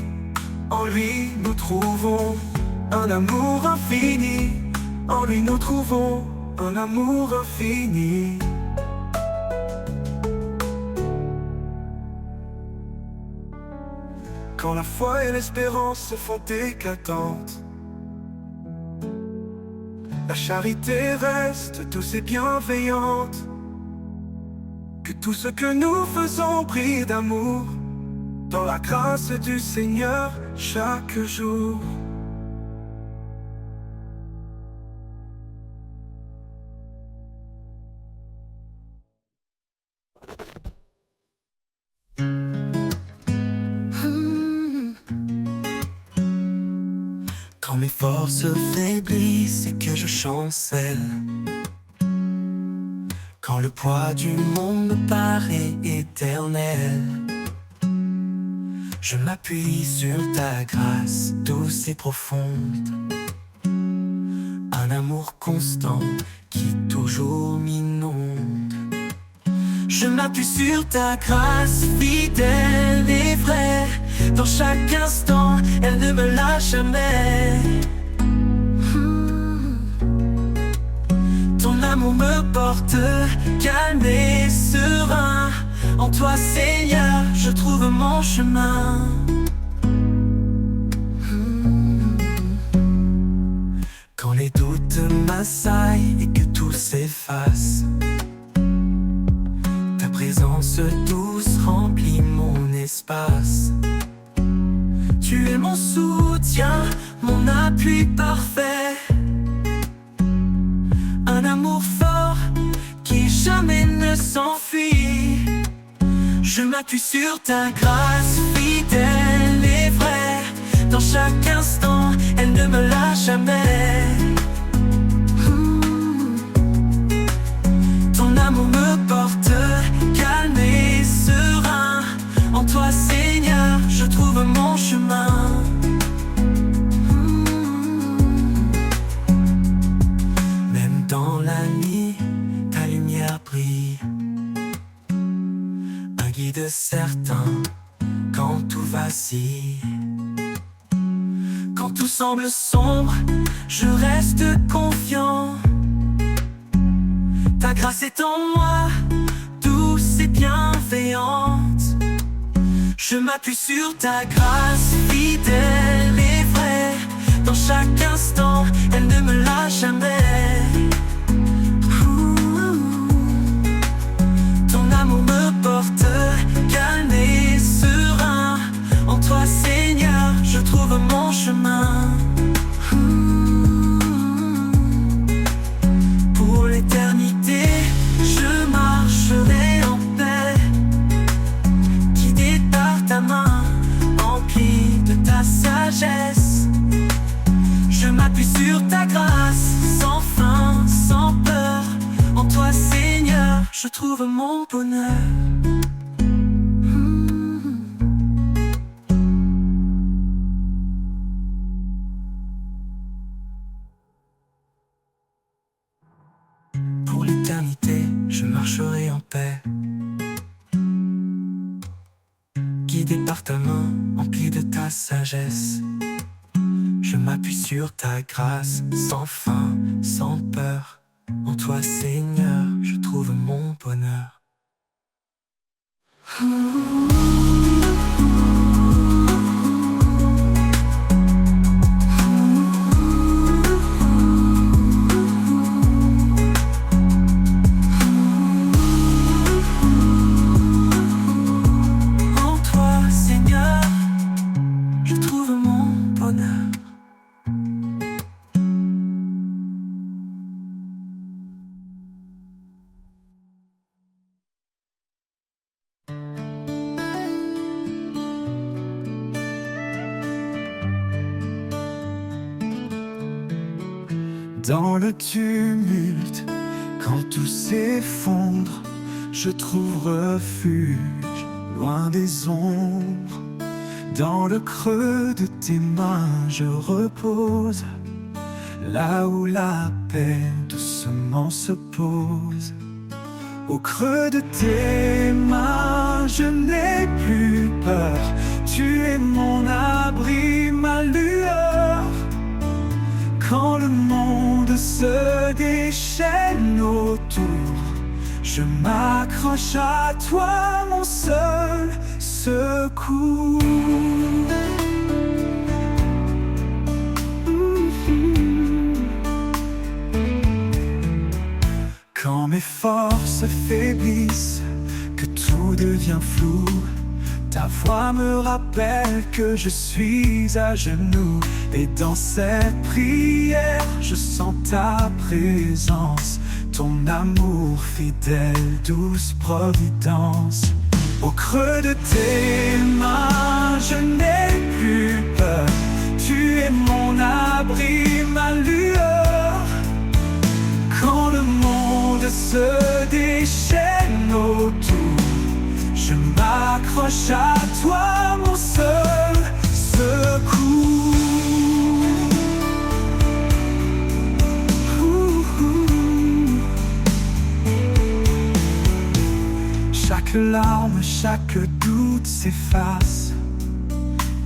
En lui nous trouvons un amour infini. En lui nous trouvons un amour infini. Quand la foi et l'espérance se font éclatantes, la charité reste douce et bienveillante. Que tout ce que nous faisons brille d'amour dans la grâce du Seigneur chaque jour. Quand mes forces faiblissent et que je chancelle, quand le poids du monde me paraît éternel, je m'appuie sur ta grâce douce et profonde. Un amour constant qui toujours m'inonde. Je m'appuie sur ta grâce fidèle et vraie. Dans chaque instant, elle ne me lâche jamais. Ton amour me porte calme et serein. En toi, Seigneur, je trouve mon chemin. Quand les doutes m'assaillent et que tout s'efface, ta présence douce remplit mon espace. Tu es mon soutien, mon appui parfait. Un amour fort qui jamais ne s'enfuit. Je m'appuie sur ta grâce fidèle et vraie. Dans chaque instant, elle ne me lâche jamais. Ton amour me porte calme et serein. En toi, Seigneur, je trouve mon chemin. Même dans la nuit, ta lumière brille. Un guide certain quand tout vacille. Quand tout semble sombre, je reste confiant. Ta grâce est en moi, douce et bienveillante. Je m'appuie sur ta grâce fidèle et vraie. Dans chaque instant, elle ne me lâche jamais. Ton amour me porte calme et serein. En toi, Seigneur, je trouve mon chemin. Pour l'éternité, je marcherai en paix, guidé par ta main, empli de ta sagesse. Je m'appuie sur ta grâce, sans fin, sans peur. En toi, Seigneur, je trouve mon bonheur. Pour l'éternité, je marcherai en paix, guidé par ta main, empli de ta sagesse. Je m'appuie sur ta grâce, sans fin, sans peur. En toi, Seigneur, je trouve mon bonheur. En toi, Seigneur, je trouve mon bonheur. Dans le tumulte, quand tout s'effondre, je trouve refuge loin des ombres. Dans le creux de tes mains, je repose, là où la paix doucement se pose. Au creux de tes mains, je n'ai plus peur. Tu es mon abri, ma lueur. Quand le monde se déchaîne autour, je m'accroche à toi, mon seul secours. Quand mes forces faiblissent, que tout devient flou, ta voix me rappelle que je suis à genoux. Et dans cette prière, je sens ta présence, ton amour fidèle, douce providence. Au creux de tes mains, je n'ai plus peur. Tu es mon abri, ma lueur. Quand le monde se déchaîne autour, je m'accroche à toi, mon seul secours. Chaque larme, chaque doute s'efface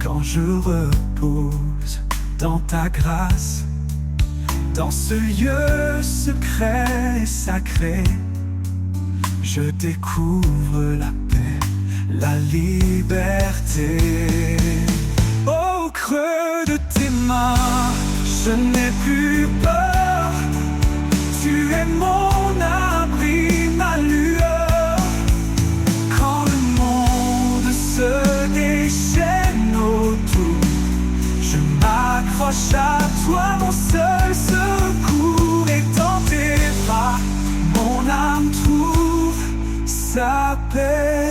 quand je repose dans ta grâce. Dans ce lieu secret et sacré, je découvre la paix, la liberté. Au creux de tes mains, je n'ai plus peur. Tu es mon abri, ma lueur. Quand le monde se déchaîne autour, je m'accroche à toi, mon seul secours. Et dans tes bras, mon âme trouve sa paix.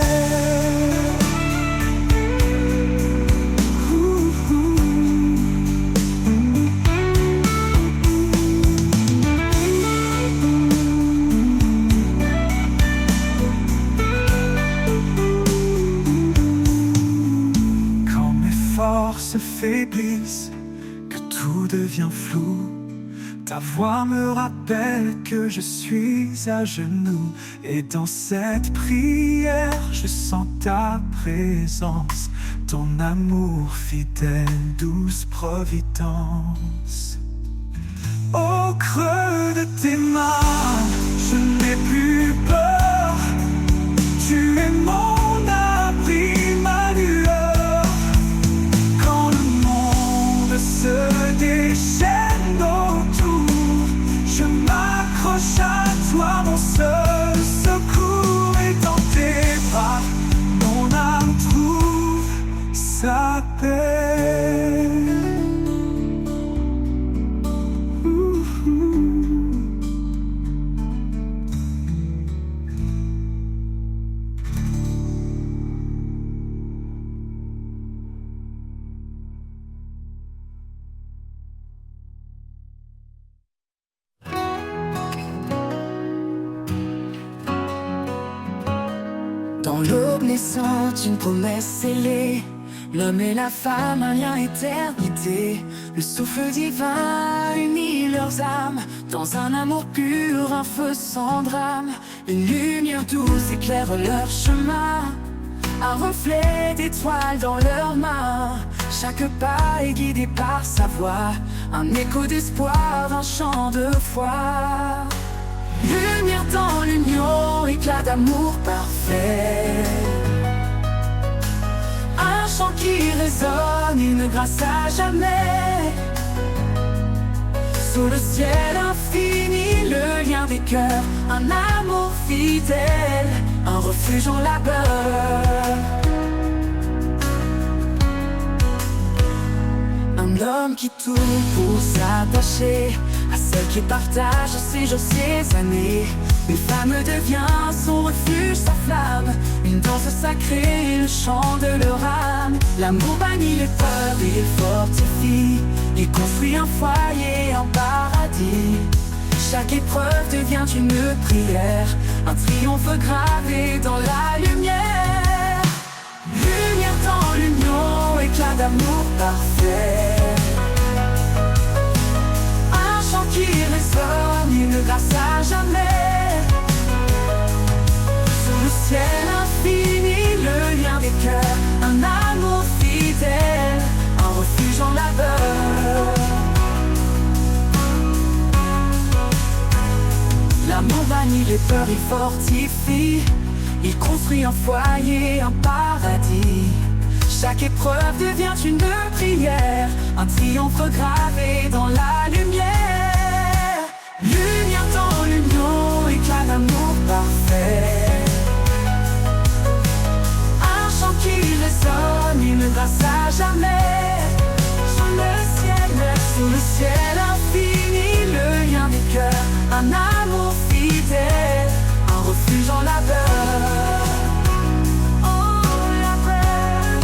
Quand mes forces faiblissent, que tout devient flou, ta voix me rappelle que je suis à genoux. Et dans cette prière, je sens ta présence, ton amour fidèle, douce providence. Au creux de tes mains, je n'ai plus peur. Tu es mon abri, ma lueur. Quand le monde se déchaîne autour, je m'accroche à toi, mon seul secours. Et dans tes bras, mon âme trouve sa paix. Dans l'aube naissante, une promesse scellée. L'homme et la femme, un lien éternité. Le souffle divin unit leurs âmes dans un amour pur, un feu sans drame. Une lumière douce éclaire leur chemin, un reflet d'étoiles dans leurs mains. Chaque pas est guidé par sa voix, un écho d'espoir, un chant de foi. Lumière dans l'union, éclat d'amour parfait. Un chant qui résonne, une grâce à jamais. Sous le ciel infini, le lien des cœurs, un amour fidèle, un refuge en labeur. Un homme qui tout pour s'attacher à celle qui partage ses jours, ses années. Une femme devient son refuge, sa flamme, une danse sacrée, le chant de leur âme. L'amour bannit les peurs, il fortifie, il construit un foyer, un paradis. Chaque épreuve devient une prière, un triomphe gravé dans la lumière. Lumière dans l'union, éclat d'amour parfait. Un chant qui résonne, une grâce à jamais. Sous le ciel infini, le lien des cœurs, un amour fidèle, un refuge en labeur. L'amour bannit les peurs, il fortifie, il construit un foyer, un paradis. Chaque épreuve devient une prière, un triomphe gravé dans la lumière. Lumière dans l'union, éclat d'amour parfait. Un chant qui résonne, une grâce à jamais. Sous le ciel infini, le lien des cœurs, un amour fidèle, un refuge en labeur. Oh, labeur.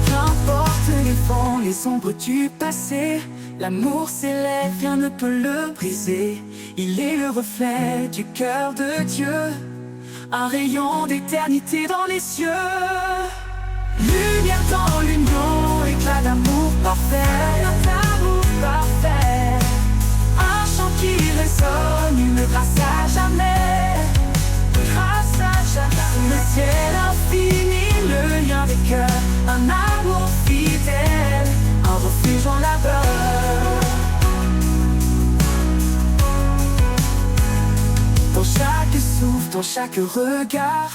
Qu'importe les vents, les ombres du passé. L'amour s'élève, rien ne peut le briser. Il est le reflet du cœur de Dieu, un rayon d'éternité dans les cieux. Lumière dans l'union, éclat d'amour parfait, l'amour parfait. Un chant qui résonne, une grâce à jamais, grâce à jamais. Le ciel infini, le lien des cœurs, un amour fidèle, un refuge en labeur. Dans chaque souffle, dans chaque regard,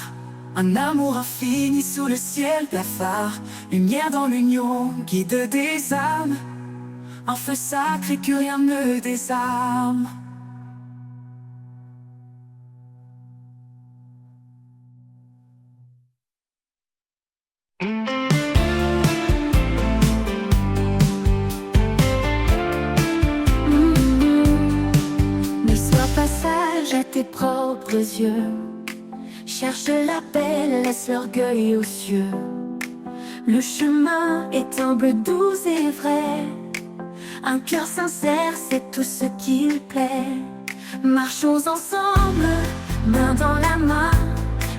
un amour infini sous le ciel blafard. Lumière dans l'union, guide des âmes, un feu sacré que rien ne désarme. Ne sois pas sage à tes propres yeux. Cherche la paix, laisse l'orgueil aux cieux. Le chemin est humble, doux et vrai. Un cœur sincère, c'est tout ce qu'il plaît. Marchons ensemble, main dans la main,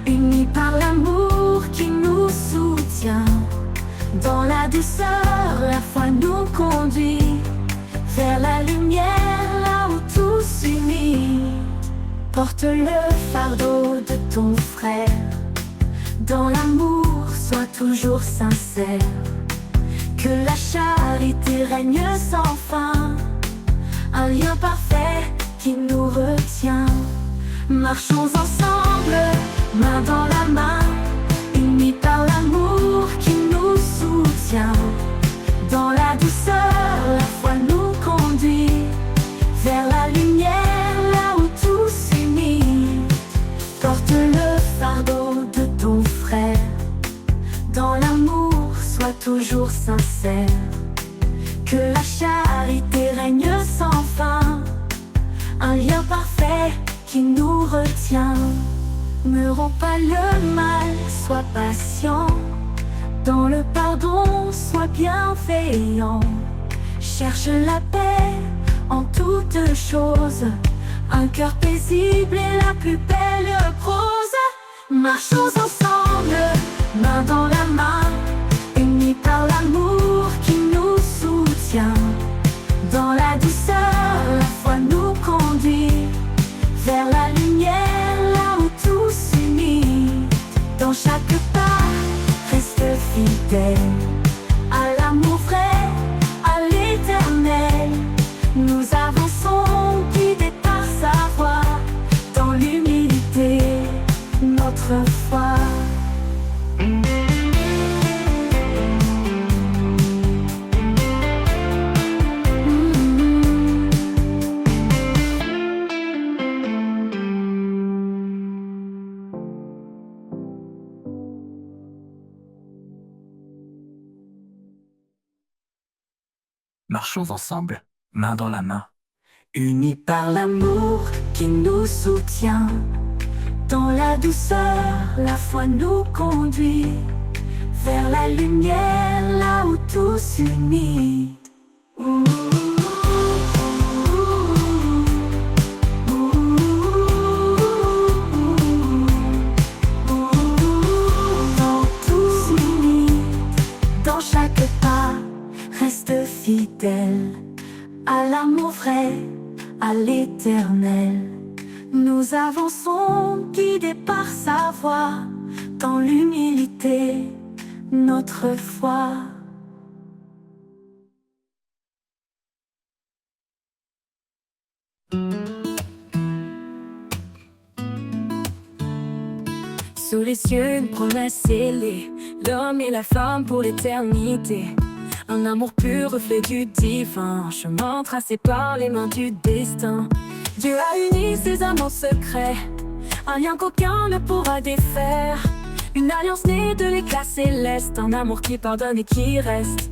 unis par l'amour qui nous soutient. Dans la douceur, la foi nous conduit vers la lumière, là où tout s'unit. Porte le fardeau de ton frère. Dans l'amour, sois toujours sincère. Que la charité règne sans fin. Un lien parfait qui nous retient. Marchons ensemble, main dans la main, unis par l'amour qui nous soutient. Dans la douceur, la foi nous conduit vers la lumière, là où tout s'unit. Porte le fardeau de ton frère. Dans l'amour, sois toujours sincère. Que la charité règne sans fin. Un lien parfait qui nous retient. Ne romps pas le mal, sois patient. Dans le pardon, sois bienveillant. Cherche la paix en toutes choses. Un cœur paisible est la plus belle prose. Marchons ensemble, main dans la main, unis par l'amour qui nous soutient. Dans la douceur, la foi nous conduit vers la lumière, là où tout s'unit. Dans chaque pas, reste fidèle à l'amour vrai, à l'éternel. Nous avançons guidés par sa voix, dans l'humilité, notre foi. Marchons ensemble, main dans la main, unis par l'amour qui nous soutient. Dans la douceur, la foi nous conduit vers la lumière, là où tout s'unit. Dans tout s'unit, dans chaque pas, reste fidèle à l'amour vrai, à l'éternel. Nous avançons guidés par sa voix, dans l'humilité, notre foi. Sous les cieux, une promesse scellée, l'homme et la femme pour l'éternité. Un amour pur, reflet du divin, chemin tracé par les mains du destin. Dieu a uni ses amants secrets, un lien qu'aucun ne pourra défaire. Une alliance née de l'éclat céleste, un amour qui pardonne et qui reste.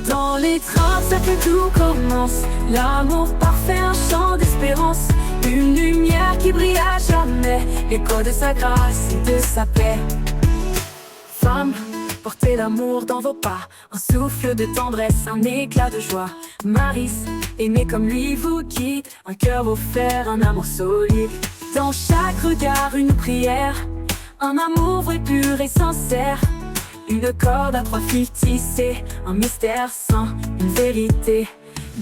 Dans les trains, ça que tout commence, l'amour parfait, un chant d'espérance. Une lumière qui brille à jamais, l'écho de sa grâce et de sa paix. Femme, Portez l'amour dans vos pas, un souffle de tendresse, un éclat de joie. Maris, aimez comme lui vous guide, un cœur offert, un amour solide. Dans chaque regard une prière, un amour vrai, pur et sincère. Une corde à 3 fils tissée, un mystère saint, une vérité.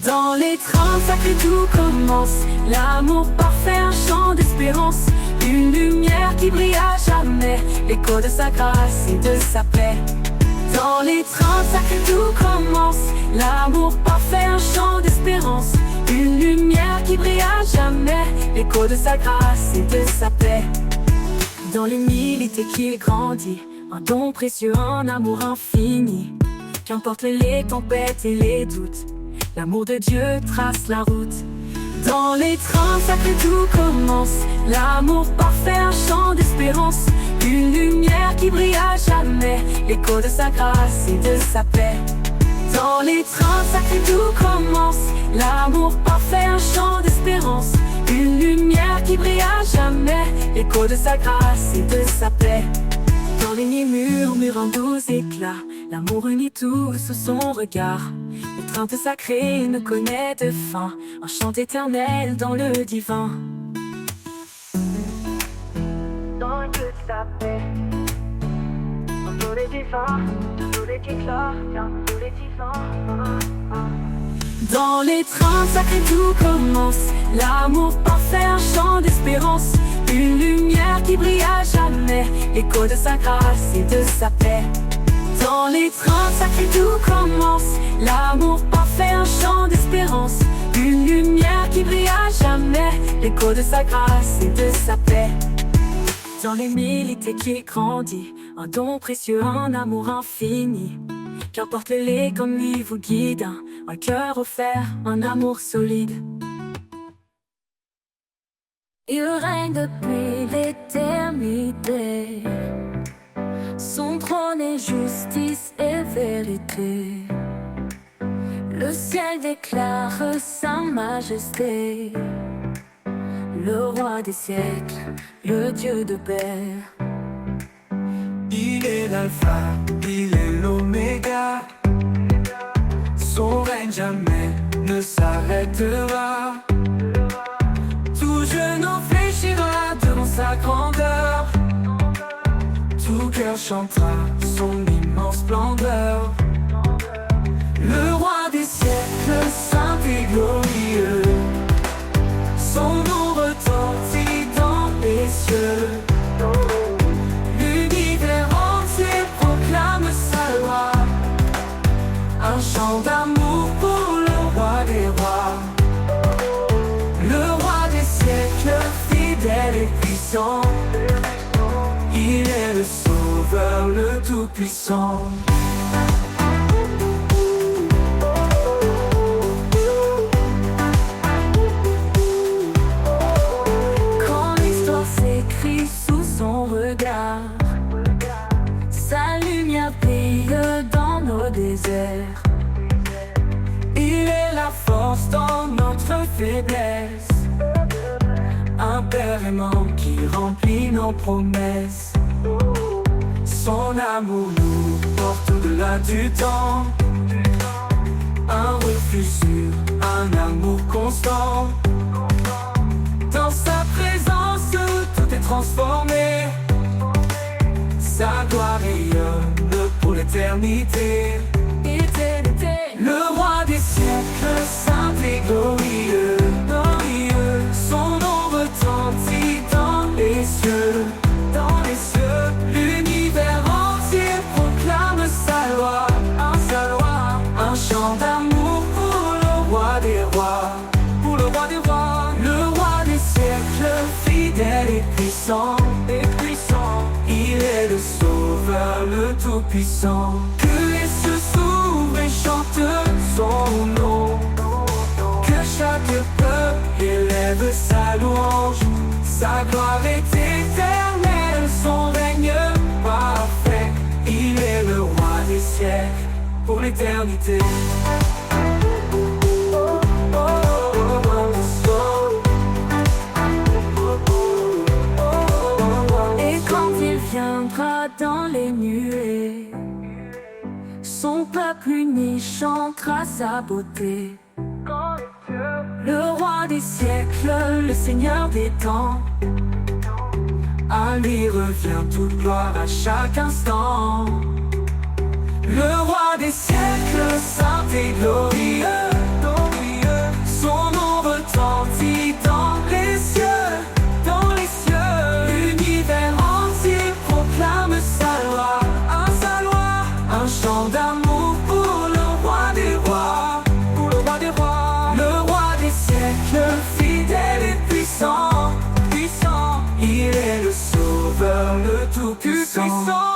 Dans les 35 tout commence, l'amour parfait, un chant d'espérance. Une lumière qui brille à jamais, l'écho de sa grâce et de sa paix. Dans les 35 tout commence, l'amour parfait, un chant d'espérance. Une lumière qui brille à jamais, l'écho de sa grâce et de sa paix. Dans l'humilité qu'il grandit, un don précieux, un amour infini. Qu'importe les tempêtes et les doutes, l'amour de Dieu trace la route. Dans les 35 tout commence, l'amour parfait, un chant d'espérance. Une lumière qui brille à jamais, l'écho de sa grâce et de sa paix. Dans les 35 tout commence, l'amour parfait, un chant d'espérance. Une lumière qui brille à jamais, l'écho de sa grâce et de sa paix. Dans les nids murmure un doux éclat, l'amour unit tous sous son regard. L'étreinte sacrée ne connaît de fin, un chant éternel dans le divin. Dans toute sa paix, un volet divin, tous les éclats, tous les divins. Dans les 35 tout commence, l'amour parfait, un chant d'espérance. Une lumière qui brille à jamais, l'écho de sa grâce et de sa paix. Dans les 35 tout commence, l'amour parfait, un chant d'espérance. Une lumière qui brille à jamais, l'écho de sa grâce et de sa paix. Dans l'humilité qui grandit, un don précieux, un amour infini. Qu'importe les comme lui vous guide, un cœur offert, un amour solide. Il règne depuis l'éternité, son trône est justice et vérité. Le ciel déclare sa majesté, le roi des siècles, le Dieu de paix. Il est l'alpha, il est l'oméga, son règne jamais ne s'arrêtera. Tout genou fléchira devant sa grandeur, tout cœur chantera son immense splendeur. Le roi des siècles, saint et glorieux, son nom retentit dans les cieux. L'univers entier proclame sa loi, un chant d'amour pour le roi des rois. Le roi des siècles, fidèle et puissant, il est le sauveur, le tout-puissant. Quand l'histoire s'écrit sous son regard, sa lumière brille dans nos déserts. Il est la force dans notre faiblesse, un père aimant qui remplit nos promesses. Son amour nous porte au-delà du temps, un refuge sûr, un amour constant. Dans sa présence tout est transformé, sa gloire rayonne pour l'éternité. Le roi des siècles, saint et glorieux, son nom retentit dans les cieux, L'univers entier proclame sa loi, un chant d'amour pour le roi des rois, Le roi des siècles, fidèle et puissant, il est le sauveur, le tout-puissant. Que les cieux s'ouvrent et chantent son nom, que chaque peuple élève sa louange. Sa gloire est éternelle, son règne parfait. Il est le roi des siècles pour l'éternité. Et quand il viendra dans les nuées, montrera sa beauté. Le roi des siècles, le seigneur des temps, à lui revient toute gloire à chaque instant. Le roi des siècles, saint et glorieux, son nom retentit dans les cieux, dans les cieux. L'univers entier proclame sa loi, un chant d'amour pour le roi des rois, le roi des siècles, fidèle et puissant, il est le sauveur, le tout-puissant.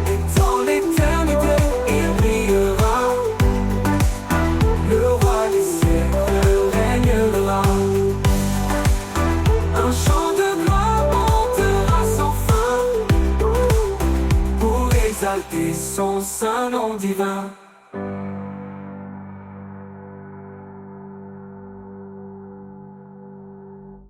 Et dans l'éternité, il brillera, le roi des siècles régnera. Un chant de gloire montera sans fin, pour exalter son saint nom divin.